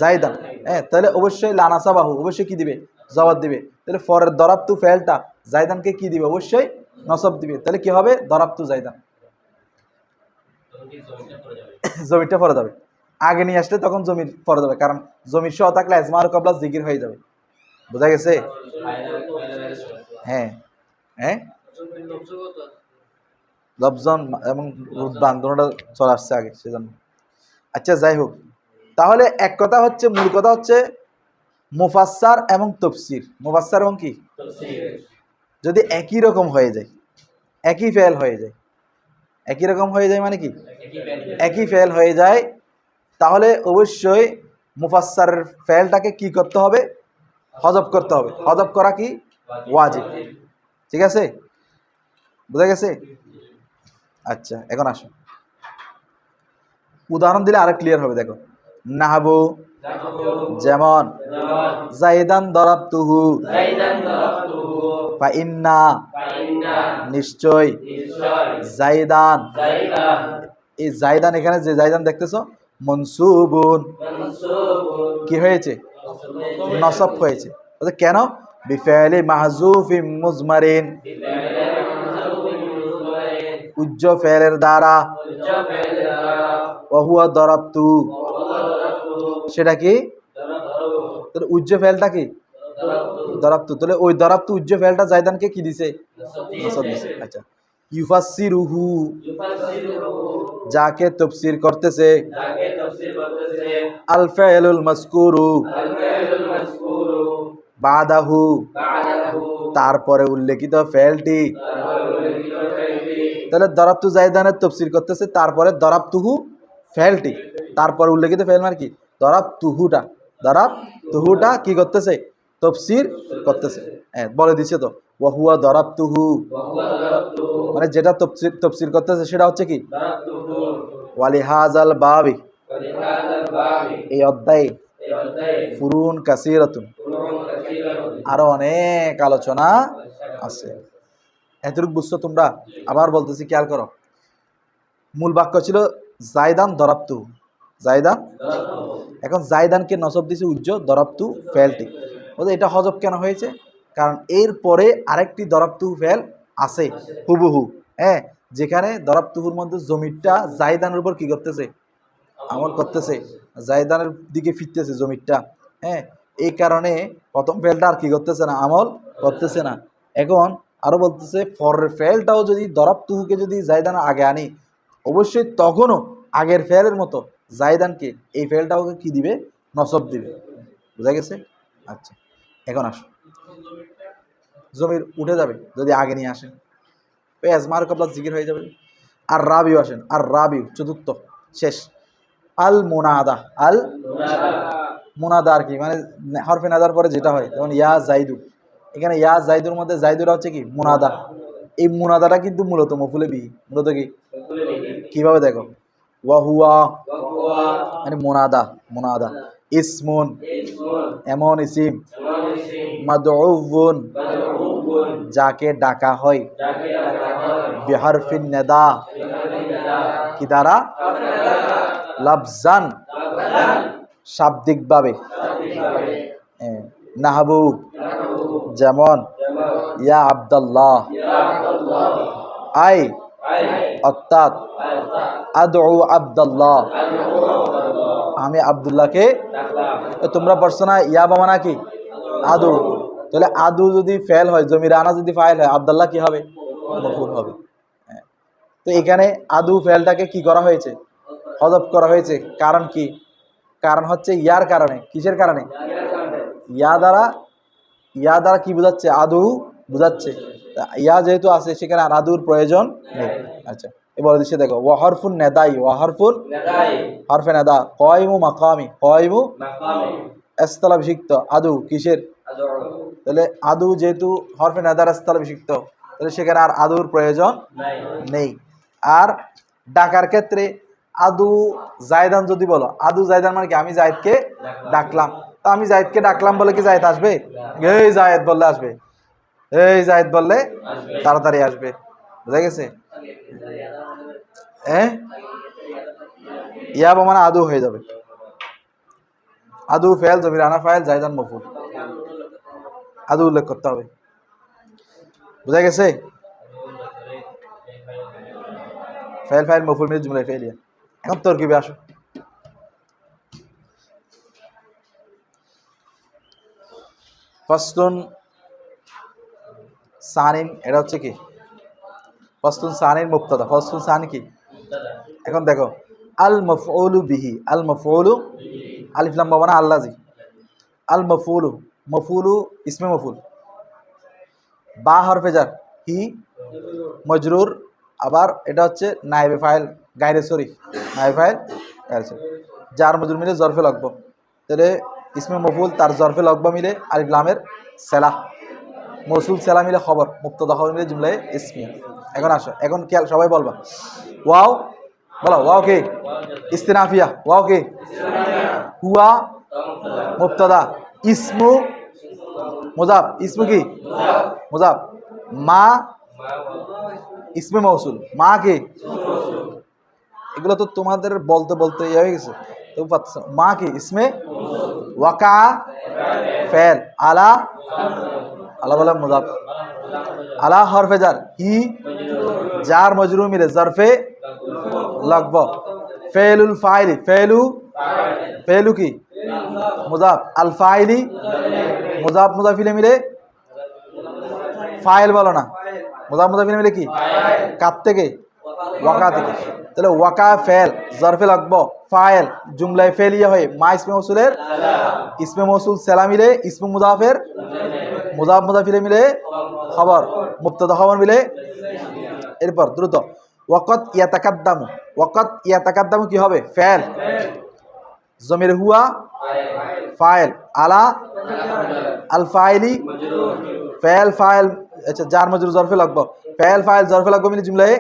Speaker 1: জাইদান, হ্যাঁ। তাহলে অবশ্যই লানাসা বাহু, অবশ্যই কি দিবে, জবাব দিবে। তাহলে ফরের দরাবতু ফেলটা জাইদানকে কি দিবে, অবশ্যই নসব দিবে। তাহলে কি হবে, দরাবতু জাইদান, জমিরটা পরে যাবে। আগে নিয়ে আসলে তখন জমির পরে যাবে, কারণ জমির সহ থাকলে আজমার কবলা জিকির হয়ে যাবে। বোঝা গেছে? হ্যাঁ হ্যাঁ, লফজন এবং রুদ্বান দুটোটা চলে আসছে আগে, সেজন্য। আচ্ছা যাই হোক, তাহলে এক কথা হচ্ছে, মূল কথা হচ্ছে মুফাসসার এবং তাফসীর, মুফাসসার এবং কি যদি একই রকম হয়ে যায়, একই ফেল হয়ে যায়, একই রকম হয়ে যায় মানে কি একই ফেল হয়ে যায়, তাহলে অবশ্যই মুফাসসারের ফেলটাকে কি করতে হবে, হযফ করতে হবে। হযফ করা কি ওয়াজিব, ঠিক আছে, বুঝা গেছে? আচ্ছা এখন আসো, উদাহরণ দিলে আরো ক্লিয়ার হবে। দেখো, নাহবু, যেমন জাইদান দরাবতুহু, ফা ইন্না, নিশ্চয়, জাইদান, এই জাইদান, এখানে যে জাইদান দেখতেছো মনসুবুন, কি হয়েছে, নসব হয়েছে। কেন, বিফাইলি মাহজুফিম মুজমারিন, উজ্জ ফেলের দ্বারা, ওহুয়া দরাবতু, সেটা কি, তাহলে উজ্জ ফেলটা কি দরাবতু, তাহলে ওই দরাবতু উজ্জ ফেলটা জাইদানকে কি দিছে, নসব দিছে। আচ্ছা, ইউফাসসিরুহু, যাকে তাফসীর করতেছে, আল ফাইলুল মাযকুরু, বাদাহু, তারপরে উল্লেখিত ফেলটি, তাহলে দরাবতু জাইদানের তাফসীর করতেছে, তারপরে দরাবতুহু ফেলটি, তারপরে উল্লেখিত ফেল মানে কি দরাবতুহুটা, দরাবতুহুটা কি করতেছে, তাফসীর করতেছে। হ্যাঁ বলে দিছে তো, ওয়া হুয়া দরাবতুহু, মানে যেটা তাফসীর করতেছে সেটা হচ্ছে কি ওয়ালিহাজাল বাবি, এই অধ্যায়ে ফুরুন কাসীরাতুন, আরো অনেক আলোচনা আছে। এতটুকু বুঝছো তোমরা? আবার বলতেছি, খেয়াল করো। মূল বাক্য ছিল জাইদান দরাবতু, জাইদান, এখন জাইদানকে নসব দিছে উজ্জ দরাবতু ফেলটি। এটা হযফ কেন হয়েছে, কারণ এর পরে আরেকটি দরাবতু ফেল আছে হুবহু, হ্যাঁ, যেখানে দরাবতুহুর মধ্যে জমিরটা জাইদানের উপর কি করতেছে, আমল করতেছে, জাইদানের দিকে ফিরতেছে জমিরটা, হ্যাঁ। এই কারণে প্রথম ফেলটা আর কি করতেছে না, আমল করতেছে না। এখন আরো বলতেছে ফরের ফেলটাও যদি দরাবতুহুকে যদি জাইদানের আগে আনি, অবশ্যই তখনও আগের ফেলের মতো জাইদানকে এই ফেলটাও কি দিবে, নসব দিবে। বুঝা গেছে? আচ্ছা এখন আসো, জমির উঠে যাবে যদি আগে নিয়ে আসেন, ওই আজমার কবলা জিকির হয়ে যাবে। আর রাবিও আসেন, আর রাবিও চতুর্থ শেষ, আল মুনাদা, আল মুনাদা আর কি মানে হরফে নাদার পরে যেটা হয়, যেমন ইয়া জাইদু, এখানে ইয়া জাইদুর মধ্যে জাইদুরা হচ্ছে কি মুনাদা। এই মুনাদাটা কিন্তু মূলত মফুলে বিহি, মূলত কি কিভাবে দেখো, ওয়াহুয়া মানে মুনাদা, মুনাদা ইসমুন, এমন ইসিম, মাদউউন, যাকে ডাকা হয়, বিহারফিন নেদা, কি দ্বারা, লাফজান, শাব্দিকভাবে, নাহবু, যেমন ইয়া আব্দুল্লাহ, আই অর্থাৎ আদউ আব্দুল্লাহ, আমি আব্দুল্লাহকে, তোমরা পড়ছো না ইয়া বামানা কি আদু, তাহলে আদু যদি ফেল হয়, জমির আনা যদি ফাইল হয়, আব্দুল্লাহ কি হবে, মফউল হবে। তো এখানে আদু ফেলটাকে কি করা হয়েছে, হযফ করা হয়েছে। কারণ কি? কারণ হচ্ছে ইয়ার কারণে। কিসের কারণে? ইয়া দ্বারা, ইয়া দ্বারা কি বোঝাচ্ছে? আদু বোঝাচ্ছে। ইয়া যেহেতু আছে সেখানে আর আদুর প্রয়োজন নেই। আচ্ছা, এবার দিচ্ছে দেখো, ওয়া হরফুন নাদাই, ওয়া হরফুন হরফে নাদা, কায়মু মাকামি, কায়মু স্থলাভিষিক্ত, আদু কিসের? তাহলে আদু যেহেতু হরফে নাদার স্থলাভিষিক্ত, তাহলে সেখানে আর আদুর প্রয়োজন নেই। আর ডাকার ক্ষেত্রে আদু জায়দান যদি বলো, আদু জায়দান মানে কি? আমি জায়দকে ডাকলাম। তা আমি জায়দকে ডাকলাম বলে কি জায়দ আসবে? এই জায়দ বললে আসবে, এই জায়দ বললে তাড়াতাড়ি আসবে। বুঝা গেছে? হ্যাঁ, ইয়াবা মানে আদু হয়ে যাবে। আদু ফেল, জমির আনা ফাইল, জায়দান মফুল, আদু উল্লেখ করতে হবে। বুঝা গেছে? ফেল ফাইল মফুল মিলে জুমলায় ফেলিয়া। এখন তরকিবে আসো। ফাসলুন সানিন, এটা হচ্ছে কি? ফাসলুন সানিন মুবতাদা। ফাসলুন সানি কি? এখন দেখো, আল মাফউলু বিহি, আল মাফউলু, আলিফ লাম বাবানা আল্লাজি, আল মাফউলু, মাফউলু ইসমে মাফউল, বা হরফে জার, হি মজরুর, আবার এটা হচ্ছে নায়েবে ফাইল, গায়রে সরি, নায়েবে ফাইল গায়রে সরি, জার মজরুর মিলে জরফে লাগব। তাহলে ইসমে মফুল তার জরফে লগবা মিলে আলিফ লামের সেলা, মৌসুল সেলা মিলে খবর, মুবতাদা খবর মিলে জুমলায় ইসমিয়া। এখন আসো, এখন খেয়াল, সবাই বলবা ওয়াও, বলো ওয়াও কে? ইস্তিনাফিয়া। ওয়াও কে? হুয়া মুবতাদা, ইসমু মুজাফ, ইসমু কি? মুজাফ। মা ইসমে মৌসুল, মা কে? এগুলো তো তোমাদের বলতে বলতে ইয়ে হয়ে গেছে, তো পাচ্ছ। মা কি? ইসমে ওয়াকা ফেল, আলা, আলা বলে মুজাফ, আলা হরফে জার, হি জার মজরুর মিলে জরফে লাগব। ফেলুল ফাইলি, ফেলু, ফেলু কি? মুজাফ, আল ফাইলি মুজাফ, মুজাফিলে মিলে ফাইল বলো না, মুজাফ মুজাফিলে মিলে কি? কাত থেকে? ওয়াকা থেকে। তাহলে ওয়াকা ফেল জরফে লাগব, ফাইল জুমলায় ফেলিয়া হয়ে মা ইসমে মৌসুলের ইসমে মৌসুল সেলা মিলে ইসমে মুজাফের মুজাফ মুজাফিলে মিলে খবর, মুবতাদা খবর মিলে। এরপর দ্রুত, ওয়াকাত ইয়াতাকাদ্দামু, ওয়াকাত ইয়াতাকাদ্দামু কি হবে? ফেল, জমির হুয়া ফাইল, আলা আল ফাইলি ফেল, ফাইল আচ্ছা জার মজরুর জরফে লাগব, ফেল ফাইল জরফে লাগব মিলে জুমলায়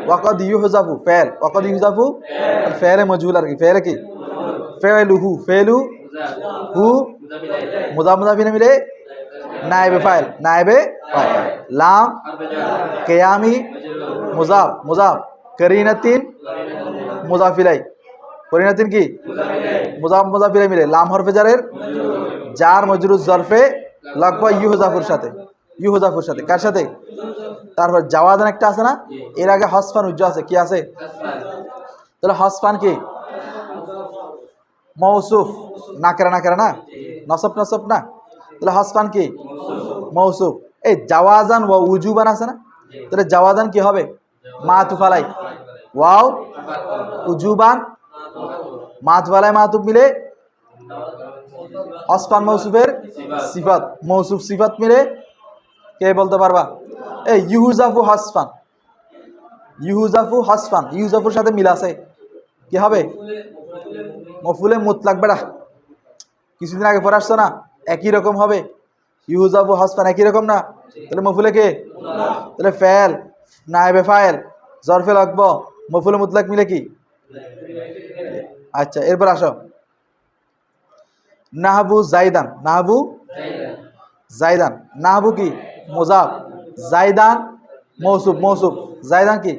Speaker 1: ওয়াকাদ ইউহজাফু ফেল, ওয়াকাদ ইউহজাফু ফেলে মজহুল আর কি, ফেলে কি? ফেলুহু, ফেলু হু মুজাফ মুজাফিলে মিলে নায়েবে ফাইল, নায়েবে ফাইল, লাম কিয়ামি মুজাফ, মুজাফ করিনাতিন মুজাফিলাই, করিনাতিন কি? মুজাফ মুজাফিলাই মিলে লাম হরফে জারের জার মজরুর জরফে লাগবা ইউহজাফুর সাথে, ইউহজাফুর সাথে। কার সাথে? তারপর জাওয়াজান একটা আছে না, এর আগে হসফান উজ্জ আছে, কি আছে? তাহলে হসফান কি? মৌসুফ, নাকেরা নাকেরা না, নসব নসব না। তাহলে হসফান কি? মৌসুফ। এই জাওয়াজান ওয়া উজুবান আছে না, তাহলে জাওয়াজান কি হবে? মাতুফালাই, ওয়াও উজুবান মাতুফালাই, মাতুফ মিলে হসফান মৌসুফের সিফাত, মৌসুফ সিফাত মিলে কে বলতে পারবা? এই ইউহুজাফু হসফান, ইউহুজাফু হসফান, ইউহুজাফুর সাথে মিল আছে, কি হবে? মফুলে মুতলাক। বেড়া কিছুদিন আগে পড়ে আসছো না, একই রকম হবে, ইউহুজাফু হসফান একই রকম না। তাহলে মফুলে কে? তাহলে ফেল নায়েবে ফাইল জরফে লাগব, মফুলে মুতলাক মিলে কি? আচ্ছা, এরপর আসো, নাহাবু জাইদান, নাহাবু জাইদান, নাহাবু কি? মুজাফ, জাইদান মৌসুফ, মৌসুফ জাইদান কি?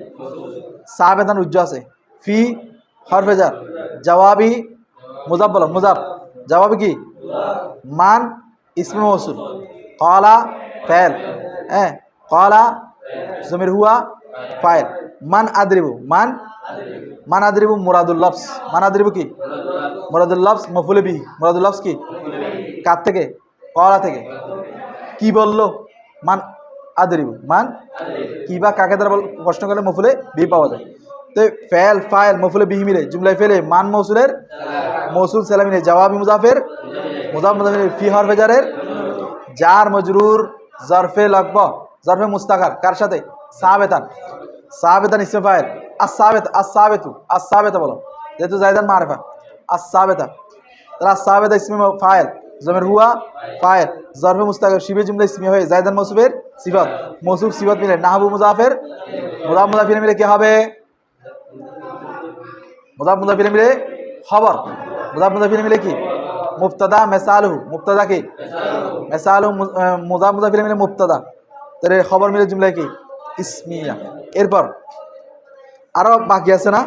Speaker 1: সাবেদান উজ্জ আছে, ফি হরফে জার, জওয়াবি মুজাফ, বলো মুজাফ, জওয়াবি কি? মান ইসমে মৌসুল, ক্বালা ফাইল, হ্যাঁ ক্বালা জমির হুয়া ফাইল, মান আদরিবু, মান মান আদরিবু মুরাদুল লফজ, মান আদরিবু কি? মুরাদুল লফজ মফুলে বিহি, মুরাদুল লফজ কি? কার থেকে? ক্বালা থেকে। কি বললো? মান আদরিবু মান কি বা কাকে দ্বারা প্রশ্ন করলে মফুলে বি পাওয়া যায়। তো ফেল ফাইল মফুলে বিহি মিলে জুমলায় ফেলে মান মৌসুলের মৌসুল সেলা মিলে জওয়াবি মুজাফের মুজাফ মুজাফির ফি হরফে জারের জার মজরুর জরফে লাগব জরফে মুস্তাকার কার সাথে সাবেতান সাবেতান ইসমে ফাইল আস সাবেতা বলো যেহেতু জায়দান মারফা আস-সাবেতা তাহলে আস-সাবেতা ইসমে ফাইল জমির হুয়া ফাইল জরফে মুস্তাকার শিবে জুমলা ইসমি হয়ে জায়দান মৌসুফের সিফাত মৌসুফ সিফাত মিলে নাহবু মুজাফের মুজাফ মুজাফির মিলে কি হবে মুজাফ মুজাফির মিলে খবর মুজাফ মুজাফির মিলে কি মুবতাদা মেসালহু মুবতাদা কি মেসালহু মুজাফ মুজাফির মিলে মুবতাদা তাহলে খবর মিলে জুমলা কি ইসমিয়া। এরপর আরো বাকি আছে না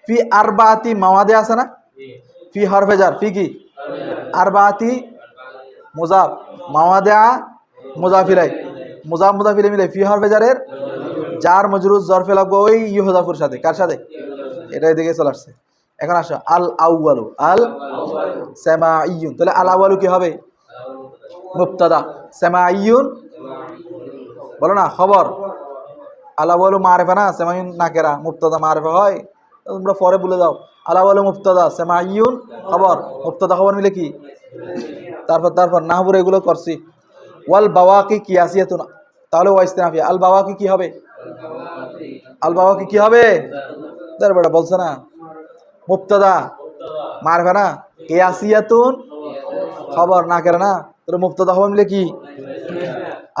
Speaker 1: ফি আরবাতি মাওয়াদে আছে না ফি হরফে জার ফি কি আরবাতি মুজাফ মাওয়াদে মুজাফিলাই মুজাফ মুজাফিলে মিলে ফি হরফে জারের জার মজরুর জরফে লাগবে ওই ইউহজাফুর সাথে কার সাথে এটা এদিকে চলে আসছে। এখন আসো আল আউয়ালু আল সামাইয়ুন তাহলে আল আউয়ালু কি হবে মুবতাদা সামাইয়ুন বলো না খবর আল আউয়ালু মারিফা না সামাইয়ুন নাকেরা মুবতাদা মারিফা হয় তোমরা পরে বলে দাও আল আউয়ালু মুবতাদা সামাইয়ুন খবর মুবতাদা খবর মিলে কি তারপর নাহবুর এগুলো করছি ওয়াল বাওয়াকি কিয়াসিয়াতুন তাহলে ওয়া ইস্তিনাফিয়া আল বাওয়াকি কি হবে আল বাওয়াকি কি হবে বেটা বলছে না মুবতাদা মারফা না কিয়াসিয়াতুন খবর না করে না তোর মুবতাদা খবর মিলে কি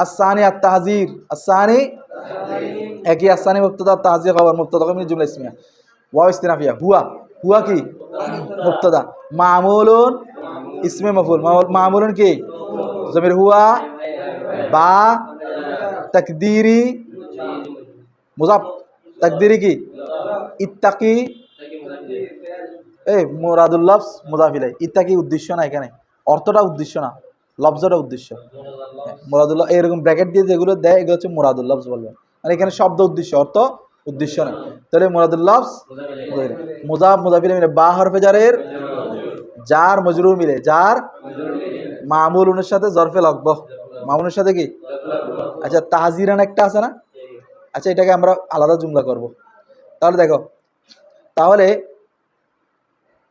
Speaker 1: আসানি আত-তাহজির আসানি একই আসানি মুবতাদা তাহজির খবর মুবতাদা খবর মিলে জুমলা ইসমিয়া ওয়া ইস্তিনাফিয়া হুয়া হুয়া কি মুবতাদা মামুলুন ইসমে মফউল মামুলুন কি জমির হুয়া বা তাকদীরি মুজাফ তাকদীরি কি ইত্তাকি এই মুরাদুল লফজ মুজাফ ইলাই ইত্তাকি উদ্দেশ্য না এখানে অর্থটা উদ্দেশ্য না লফজটা উদ্দেশ্য মুরাদুল্লাহ এরকম ব্র্যাকেট দিয়ে যেগুলো দেয় এগুলো হচ্ছে মুরাদুল লফজ বলবেন মানে এখানে শব্দ উদ্দেশ্য অর্থ উদ্দেশ্য না তাহলে মুরাদুল লফজ মুজাফ মুজাফ ইলাই মিলে বা হরফে জারের জার মজরুর মিলে জার মামুলুনের সাথে জরফে লাগব মামুলের সাথে কি আচ্ছা তাহজিরান একটা আছে না আচ্ছা এটাকে আমরা আলাদা জুমলা করব তাহলে দেখো তাহলে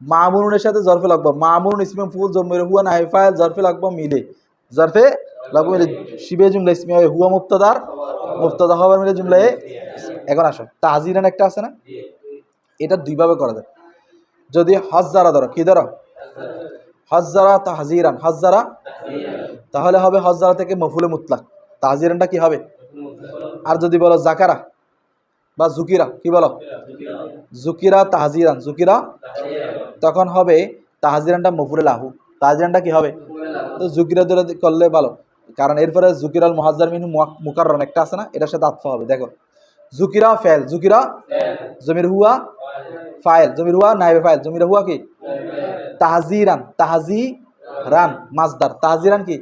Speaker 1: মামুনের সাথে জরফে লাগব মামুন ইসমে ফুল জমির হুয়া না ফাইল জরফে লাগব মিলে জরফে লাগব মিলে শিবে জুমলা ইসমে হুয়া মুবতাদা খবর মিলে জুমলা এখন আসো তাহজিরান একটা আছে না এটা দুই ভাবে করা যায় যদি হজ্জারা ধরো কি ধরো হজ্জারা তাহজিরান হজ্জারা তাহলে হবে হজ্জারা থেকে মফুলে মুতলাক তাহজিরানটা কি হবে আর যদি বলো জাকারা বা জুকিরা কি বলো জুকিরা তাহজিরান জুকিরা তখন হবে তাহজিরানটা মফুলে লাহু তাহজিরানটা কি হবে তো জুকিরা ধরে করলে ভালো কারণ এরপরে জুকিরাল মুহাজ্জার মিনহু মুকাররান একটা আছে না এটার সাথে আতফা হবে দেখো জুকিরা ফাইল জুকিরা জমির হুয়া ফাইল জমির হুয়া নাইবে ফাইল জমির হুয়া কি তাহজিরান তাহজিরান মাজদার তাহজিরান কি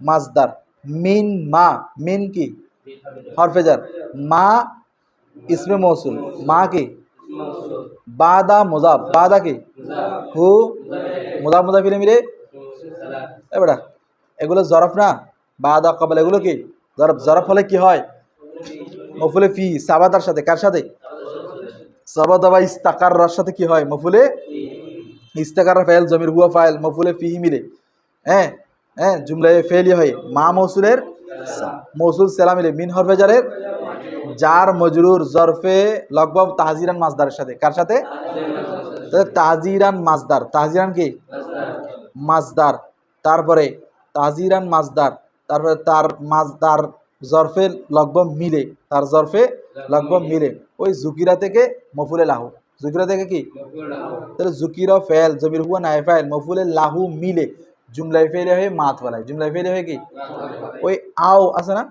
Speaker 1: মাজদার মিন মা মিন কি হরফে জার মা ইসমে মৌসুল মা কি বাদা মুজাফ বাদা কি হু মুজাফ মুজাফিরে মিলে এ বেটা এগুলো জরফ না বাদা কবল এগুলো কি জরফ জরফ হলে কি হয় মফুলে ফি সাবাদার সাথে কার সাথে সাবাদা বা ইস্তাকাররার সাথে কি হয় মফুলে ইস্তাকার ফাইল জমির হুয়া ফাইল মফুলে ফি মিলে হ্যাঁ হ্যাঁ জুমলায় ফেলি হয় মা মৌসুলের মৌসুল সেলা মিলে মিন হরফে জারের জার মজরুর জরফে লগব তাহজিরান মাজদারের সাথে কার সাথে তাহজিরান মাজদার তাহজিরান কি মাজদার তারপরে তাহজিরান মাজদার তারপরে তার মাজদার জরফে লগব মিলে তার জরফে লগব মিলে ওই জুকিরা থেকে মফুলে লাহু জুকিরা থেকে কি তাহলে জুকিরা ফেল জমির হুয়া নাই ফাইল মফুলে লাহু মিলে জুমলায় ফেলে হয়ে মাত বলায় জুমলায় ফেলে হয়ে কি ওই আও আছে না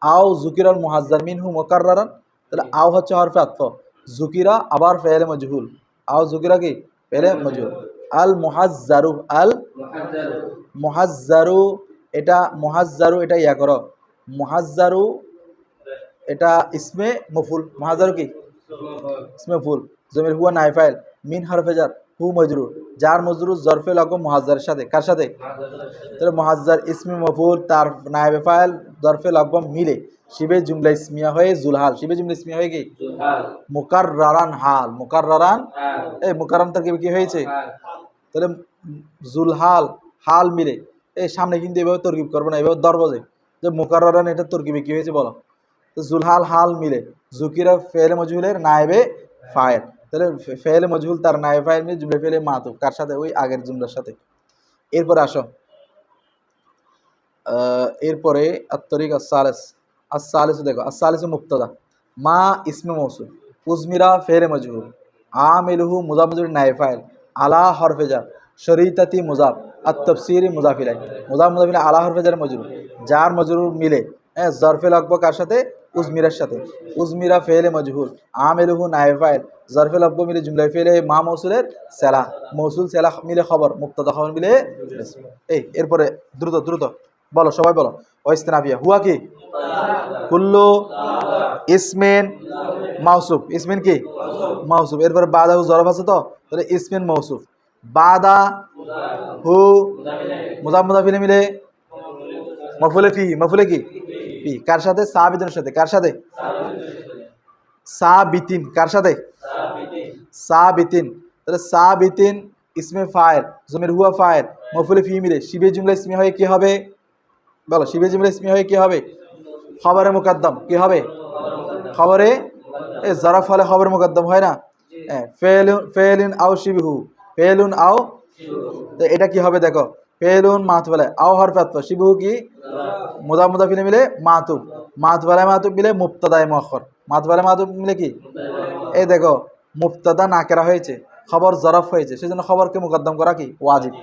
Speaker 1: আও জুকিরাল মুহাজ্জার মিনহু মুকাররারান তাহলে আও হচ্ছে হরফে আতফ জুকিরা আবার ফেলে মজহুল আও জুকিরা কি ফেলে মজহুল আল মুহাজ্জারু এটা ইয়া করো মুহাজ্জারু এটা ইসমে মফুল মুহাজ্জারু কি ইসমে ফুল জমির হুয়া নাই ফাইল মিন হরফে জার হু মজরুর, জার মজরুর জরফে লাগব মুহাজ্জারের সাথে, কার সাথে? তাহলে মুহাজ্জার ইসমি মফউল তার নায়েবে ফাইল জরফে লাগব মিলে শিবে জুমলা ইসমিয়া হয়ে জুলহাল, শিবে জুমলা ইসমিয়া হয়ে কি মুকাররারান হাল, মুকাররারান এই মুকাররাম তারকিবে কি হয়েছে? তাহলে জুলহাল হাল মিলে এই সামনে কিন্তু এভাবে তরকিব করবো না, এভাবে ধরবো যে মুকাররারান এটা তরকিবে কি হয়েছে বলো। তো জুলহাল হাল মিলে জুকিরা ফেলে মজহুলের নায়েবে ফাইল, তাহলে ফেলে মজহুল তার নায়েবে ফাইল মিলে জুমলা ফেলে মাতুফ কার সাথে? ওই আগের জুমলার সাথে। এরপরে আসো এরপরে আত-তরিক আস-সালিস, আস-সালিস দেখো, আস-সালিস মুবতাদা মা ইসমে মৌসুল উজমিরা ফেলে মজহুল আমিলুহু মুযাফ মজরুর নায়েবে ফাইল আলা হরফে জার শরীতাতি মুযাফ আত-তাফসিরি মুযাফ ইলাইহি মুযাফ মুযাফ ইলাইহি আলা হরফে জার মজরুর, জার মজরুর মিলে জরফে লাগব কার সাথে? উজমিরার সাথে। উজমিরা ফেলে মজহুল আমিলুহু নায়েবে ফাইল জরফে লাগব মিলে জুমলা ফেলে মা মৌসুলের সেলা, মৌসুল সেলা মিলে খবর, মুবতাদা খবর মিলে। এই এরপরে দ্রুত দ্রুত বলো, সবাই বলো। ওয়াইস্তিনাফিয়া হুয়া কি? কুল্লু ইসমিন মাউসুফ, ইসমিন কি? মাউসুফ। এরপরে বাদা হু জরফ আছে তো, তাহলে ইসমিন মাউসুফ বাদা হু মুযাফ মুযাফ ইলাইহি মিলে মাফউলে ফি, মাফউলে কি? ফি কার সাথে? সাবিতিনের সাথে, কার সাথে? সাবিতিন, কার সাথে? সাবিতিন। তাহলে সাবিতিন ইসমে ফাইল জমির হুয়া ফাইল মাফউলে ফি মিলে শিবে জুমলা ইসমি হয়ে কি হবে বলো? শিবে জুমলা ইসমি হয়ে কি হবে? খবরে মুকদ্দম কি হবে? খবরে এ জরফ হলে খবর মুকদ্দম হয় না? ফেলুন আও শিবিহু, ফেলুন আও, তো এটা কি হবে দেখো? ফেলুন মাতুফ আলাইহি আও হরফে আতফ শিবিহু কি? মুযাফ মুযাফ ইলাইহি মিলে মাতুফ, মাতুফ আলাইহি মাতুফ মিলে মুবতাদায়ে মুআখখার, মাতুফ আলাইহি মাতুফ মিলে কি? এই দেখো মুবতাদা নাকেরা হয়েছে, খবর জরফ হয়েছে, সেজন্য খবরকে মুকদ্দম করা কি ওয়াজিব।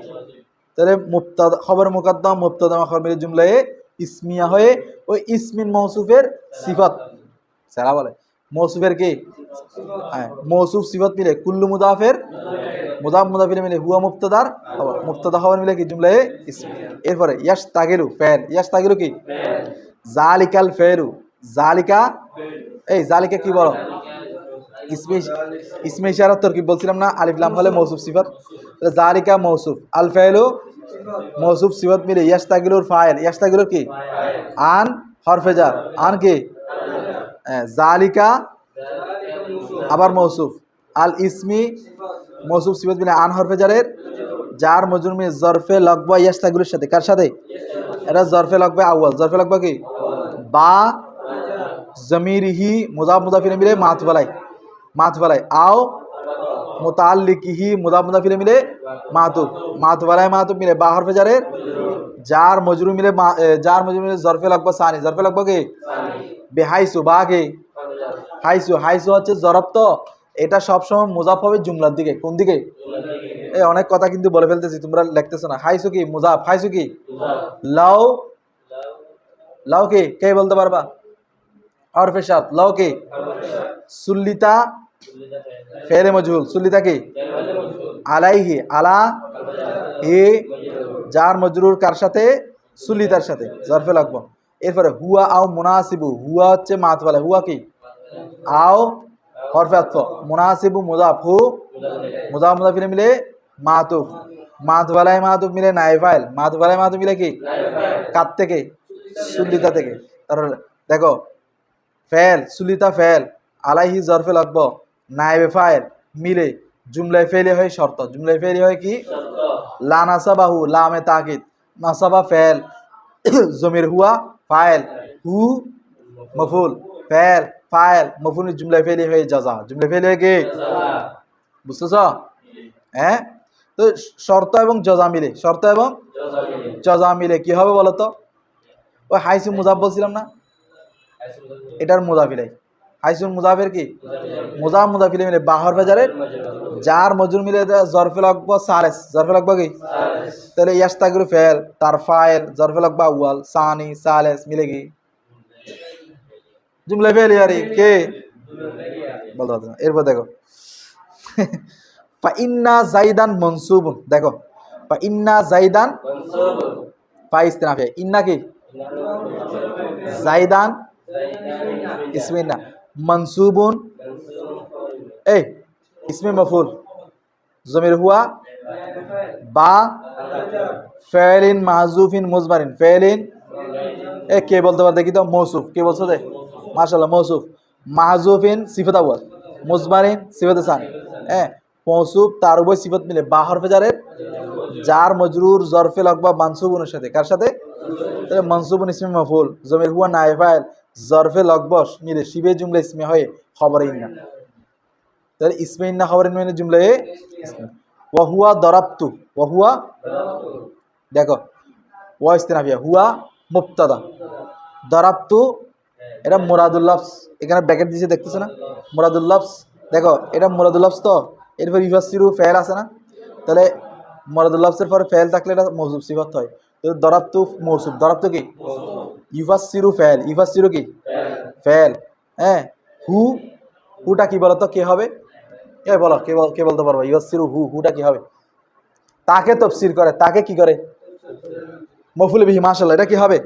Speaker 1: তাহলে মুবতাদা খবর মুকদ্দম মুবতাদা মুআখখার মিলে জুমলায়ে ইসমিয়া হয়ে ওই ইসমিন মৌসুফের সিফাত সারা বলে মৌসুফের কি? হ্যাঁ মৌসুফ সিফাত মিলে কুল্লু মুদাফের মুদাফ মুদাফ ইলাইহি মিলে হুয়া মুবতাদার খবর, মুবতাদা খবর মিলে কি? জুমলায়ে ইসম। এরপরে ইয়াশতাগিলু ফাইল, ইয়াশতাগিলু কি? জালিকাল ফাইলু, জালিকা এই জালিকা কি বলো? ইসমে ইশারাত তরকিব বলছিলাম না, আলিফ লাম হলে মৌসুফ সিফাত, তাহলে জালিকা মৌসুফ আল ফাইলু মৌসুফ সিফাত মিলে ইয়াশতাগিলুর ফাইল, ইয়াশতাগিলুর কি? আন হরফে জার, আন কি? জালিকা আবার মৌসুফ আল ইসমি মৌসুফ সিফাত মিলে আন হরফে জারের জার মজরুর মিলে জরফে লাগবা ইয়াশতাগিলুর সাথে, কার সাথে? এটা জরফে লাগবা আউয়াল, জরফে লাগবা কি? বা জমিরিহি মুযাফ মুযাফ ইলাইহি মিলে মাতুফ আলাইহি, মাতুফ আলাইহি আও মুতাআল্লিকিহি মুযাফ মুযাফ ইলাইহি মিলে মাতুফ, মাতুফ আলাইহি মাতুফ মিলে বা হরফে জারের জার মজরুর মিলে জার মজরুর মিলে জরফে লাগবা সানি, জরফে লাগবা কি? বেহাইসু বা কি? হাইসু, হাইসু হচ্ছে জরফ, তো এটা সবসময় মুযাফ হবে জুমলার দিকে, কোন দিকে? এই অনেক কথা কিন্তু বলে ফেলতেছি, তোমরা লিখতেছো না। হাইসু কি? মুযাফ, হাইসু কি? লাউ, লাউ কি? কে বলতে পারবা? হরফে শাত, লাউ কি? সুল্লিতা ফেলে মজহুল, সুল্লিতা কি? আলাইহি, আলা হি জার মজরুর কার সাথে? সুল্লিতার সাথে, জরফে লাগবো। এরপরে হুয়া আও মুনাসিবু, হুয়া হচ্ছে মাতুফ আলাইহি, হুয়া কি? আও হরফে আতফ মুনাসিবু মুযাফ হু মুযাফ মুযাফ ইলাইহি মিলে মাতুফ, মাতুফ আলাইহি মাতুফ মিলে নায়েবে ফাইল, মাতুফ আলাইহি মাতুফ মিলে কি? কার থেকে? সুল্লিতা থেকে। তারপর দেখো ফেল সুলিতা ফেল আলাইহি জরফে লাগবো নায়েবে ফাইল মিলে জুমলায় ফেলে হয় শর্ত, জুমলায় ফেলে হয় কি? লা নাসাবাহু লামে তাকিদ নাসাবা ফেল জমির হুয়া ফাইল হু মফুল ফেল ফাইল মফুল জুমলায় ফেলে হয় জাযা, জুমলায় ফেলে হয় কি? বুঝতেছ? হ্যাঁ, তো শর্ত এবং জাযা মিলে, শর্ত এবং জাযা মিলে কি হবে বলো তো? ওই হাইসু মুযাফ বলছিলাম না, এটার মুযাফ ইলাইহি, হাইসুন মুযাফের কি? মুযাফ মুযাফ ইলাইহি মিলে বা হরফে জারের জার মজরুর মিলে জরফে লাগবো সালেস, জরফে লাগবো কি? তাহলে ইয়াশতাগিলু ফাইল তার ফাইল জরফে লাগবো আউয়াল সানি সালেস মিলে কি? জুমলা ফেলিয়ারি কে বলতে পারতো না। এরপর দেখো ফা ইন্না জাইদান মনসুবুন, দেখো ফা ইন্না জাইদান ফা ইস্তিনাফিয়া, ইন্না কি? জাইদান ইসমে না মনসুবুন এই ইসমে মফুল জমির হুয়া বা ফেলিন মাহজুফিন মুজমারিন ফেলিন এ কে বলতে পারে দেখি তো মৌসুফ কে বলছো দে মাশাআল্লাহ মৌসুফ মাহজুফিন সিফাত আউয়াল মুজমারিন সিফাত সানি মৌসুফ তার উভয় সিফাত মিলে বা হরফে জারের জার মজরুর জরফে লাগবা মানসুবুনের সাথে কার সাথে মানসুবুন ইসমে মাফুল জমির হুয়া নায়েব ফাইল জরফে লগবশ মিলে শিবে জুমলা ইসমে হয় খবরে ইন্না তাহলে ইসমে ইন্না খবরে ইন্না জুমলা এ ওয়া হুয়া দরাবতু ওয়া হুয়া দেখো ওয়া ইস্তিনাফিয়া হুয়া মুবতাদা দরাবতু এটা মুরাদুল লফজ এখানে ব্র্যাকেট দিয়েছে দেখতেছ না মুরাদুল লফজ দেখো এটা মুরাদুল লফজ তো এরপর ইউফাসসিরু ফাইল আছে না তাহলে মুরাদুল লফজের পরে ফাইল থাকলে এটা মৌসুফ সিফাত হয় তো দরাবতু মৌসুফ দরাবতু কি ইউফাসসিরু ফাইল ইউফাসসিরু কি ফাইল হু হুটা কি বলতো কে হবে বলো কে বলতে পারবো ইউফাসসিরু হুটা কি হবে তাকে তাফসীর করে তাকে কি করে মফউল বিহি মাশাআল্লাহ এটা কি হবে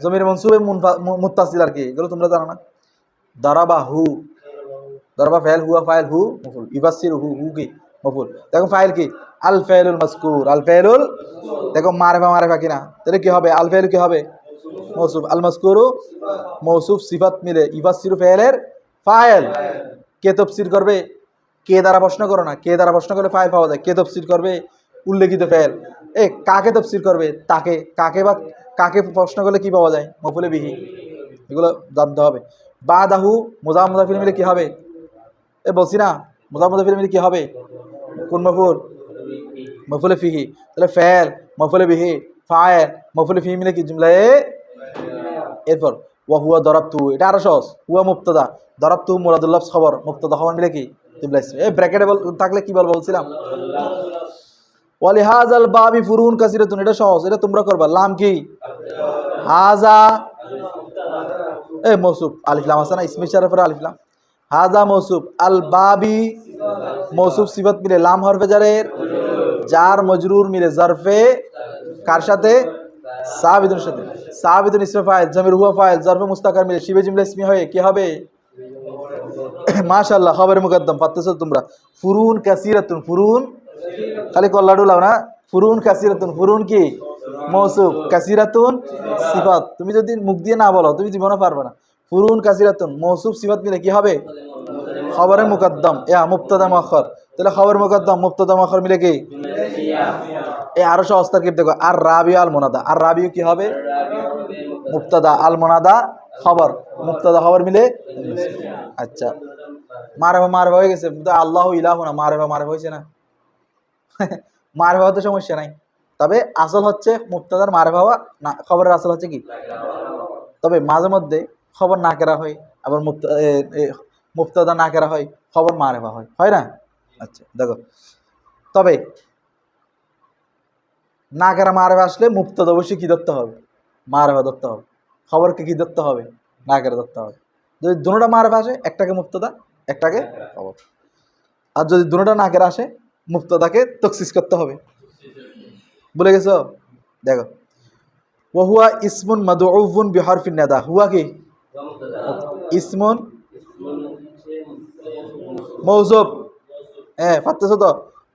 Speaker 1: জমির মনসুবে মুত্তাসিল আর কি এগুলো তোমরা জানো না দারাবা হু দারাবা ফাইল হুয়া ফাইল হু মফউল ইউফাসসিরু হু কি মফউল দেখো ফাইল কি আল ফাইলুল মাযকুর আল ফাইলুল দেখো মারিফা কিনা তাহলে কি হবে আল ফাইল কি হবে মৌসুফ আল মাযকুরু মৌসুফ সিফাত মিলে ইউফাসসিরু ফাইলের ফাইল কে তাফসীর করবে কে দ্বারা প্রশ্ন করো না কে দ্বারা প্রশ্ন করলে ফাইল পাওয়া যায় কে তাফসীর করবে উল্লেখিত ফাইল কাকে তাফসীর করবে তাকে কাকে প্রশ্ন করলে কি পাওয়া যায় মফউলে বিহি এগুলো জানতে হবে বাদাহু মুযাফ মুযাফির মিলে কি হবে বলছি না মুযাফ মুযাফির মিলে কি হবে কোন মফউল মফউলে ফিহি তাহলে ফাইল মফউলে বিহি ফাইল মফউলে ফিহি মিলে কি জুমলা এরপর ওয়া হুয়া দরাবতু এটা আরো সহজ হুয়া মুবতাদা দরাবতু মুরাদুল লফজ খবর মুবতাদা খবর মিলে কি জুমলা ইসম ব্র্যাকেটে থাকলে কি বলবো বলছিলাম ওয়ালিহাজাল বাবি ফুরুন কাসিরাতুন এটা সহজ এটা তোমরা করবা লাম কি হাজা মৌসুফ আলিফ লাম আছে না ইসমে ইশারার পরে আলিফ লাম হাজা মৌসুফ আল বাবি মৌসুফ সিফাত মিলে লাম হরফে জারের জার মজরুর মিলে জরফে কার সাথে সাবিদুনের সাথে সাবিদুন ইসমে ফাইল জামির হুয়া ফাইল জরফে মুস্তাকার মিলে শিবে জুমলা ইসমি হয়ে কি হবে মাশাআল্লাহ খবরে মুকদ্দম পাচ্ছো তোমরা ফুরুন কাসিরাতুন ফুরুন খালি কল্লাডু লাও না ফুরুন কাসিরাতুন ফুরুন কি মৌসুফ কাসিরাতুন সিফাত তুমি যদি মুখ দিয়ে না বলো তুমি জীবনে পারবে না ফুরুন কাসিরাতুন মৌসুফ সিফাত মিলে কি হবে খবরে মুকদ্দম মুবতাদা মুআখখার তাহলে খবর মুকদ্দম মুবতাদা মুআখখার মিলে কি আরো সহজ তারকিব দেখো আর রাবি আল মুনাদা আর রাবি কি হবে মুবতাদা আল মুনাদা খবর মুবতাদা খবর মিলে আচ্ছা মারফা হয়ে গেছে আল্লাহু ইলাহুনা মারফা হয়েছে না মারফা তো সমস্যা নাই তবে আসল হচ্ছে মুবতাদার মারফা হওয়া না খবরের আসল হচ্ছে কি তবে মাঝে মধ্যে খবর না কেরা হয় আবার মুবতাদা না কেরা হয় খবর মারফা হয় না আচ্ছা দেখো তবে না কেরা মারফা আসলে মুবতাদা অবশ্যই কি ধরতে হবে মারফা ধরতে হবে খবরকে কি ধরতে হবে না কেরা ধরতে হবে যদি দুটোটা মারফা আসে একটাকে মুবতাদা একটাকে খবর আর যদি দুটোটা না কেরা আসে মুবতাদাকে তাখসিস করতে হবে বলে গেছো দেখো ওয়া হুয়া ইসমুন মাদউফুন বিহারফিন নাদা হুয়া কি ইসমুন মৌসুফ পাচ্ছো তো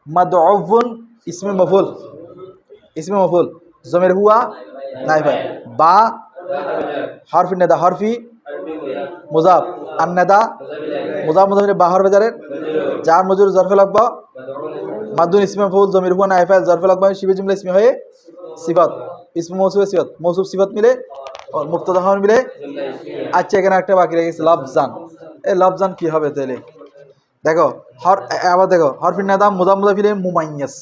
Speaker 1: মাদউফুন ইসমে মফুল জমির হুয়া নাইফা বা হারফিন নাদা হারফি মুযাফ আন নাদা মুযাফ মুযাফ বা হরফে জারের জার মজরুর জরফে লাগবা মাদুন ইসমে মফউল জমির হুয়া নাইফা জরফে লাগবা শিবে জুমলা ইসমি হয়ে সিফাত ইসমে মৌসুফে সিফাত মৌসুফ সিফাত মিলে আর মুবতাদা খবর মিলে আচ্ছা এখানে একটা বাকি রয়ে গেছে লফজান লফজান কি হবে তাহলে দেখো আবার দেখো হরফিন নাদা মুযাফ মুযাফ ইলাইহি মুমাইয়াস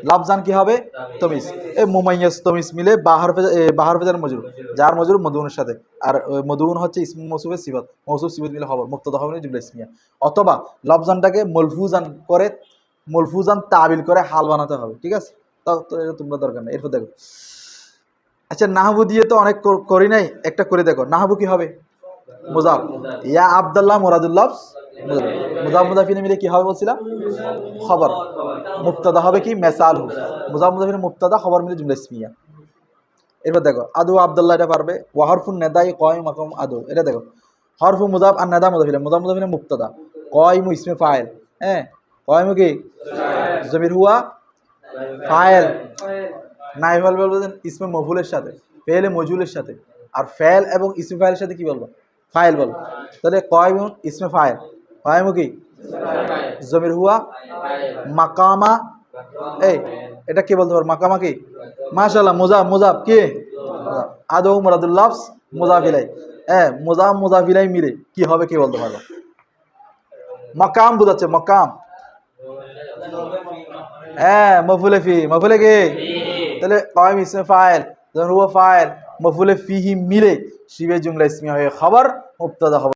Speaker 1: লফজান কি হবে তমিজ মুমাইয়াস তমিজ মিলে বা হরফে জার মজরুর যার মজরুর মদুনের সাথে আর মদুন হচ্ছে ইসমে মৌসুফে সিফাত মৌসুফ সিফাত মিলে খবর মুবতাদা খবর জুমলা ইসমিয়া অথবা লফজানটাকে মলফুজান তাবিল করে হাল বানাতে হবে ঠিক আছে তো এটা তোমরা দরকার নেই এরপর দেখো আচ্ছা নাহবু দিয়ে তো অনেক করি নাই একটা করে দেখো নাহবু কি হবে মুযাফ ইয়া আব্দুল্লাহ মুরাদুল্লাহ মুযাফ মুযাফিনে মিলে কি হবে বলছিলাম খবর মুবতাদা হবে কি মিসালহু মুযাফ মুযাফিনে মুবতাদা খবর মিলে জুমলা ইসমিয়া এরপর দেখো আদু আব্দুল্লাহ এটা পারবে ওয়া হরফুন নাদাই কায়ম মাকাম আদু এটা দেখো হরফু মুযাফ আর নাদা মুযাফিলে মুযাফিনে মুবতাদা কায়মু ইসমে ফাইল হ্যাঁ কয়মু কি জমির হুয়া ফাইল নাই ফাইল বলবো ইসমে মফুলের সাথে ফেলে মজুলের সাথে আর ফেল এবং ইসমে ফাইলের সাথে কি বলবো ফাইল বলবো তাহলে কয়মু ইসমে ফাইল কয়মু কি জমির হুয়া মাকামা এই এটা কি বলতে পারো মাকামা কি মাশাআল্লাহ মুজাব মুজাব কি আদৌ মুরাদুল লফজ মুজাফিলাই হ্যাঁ মুজাব মুজাফিলাই মিলে কি হবে কি বলতে পারবো মাকাম বোঝাচ্ছে মাকাম হ্যাঁ মফুলে ফি মফুলে কি তাহলে কয়ম ইসমে ফাইল যখন হুয়া ফাইল মফুলে ফিহি মিলে শিবে জুমলা ইসমিয়া হয়ে খবর মুবতাদা খবর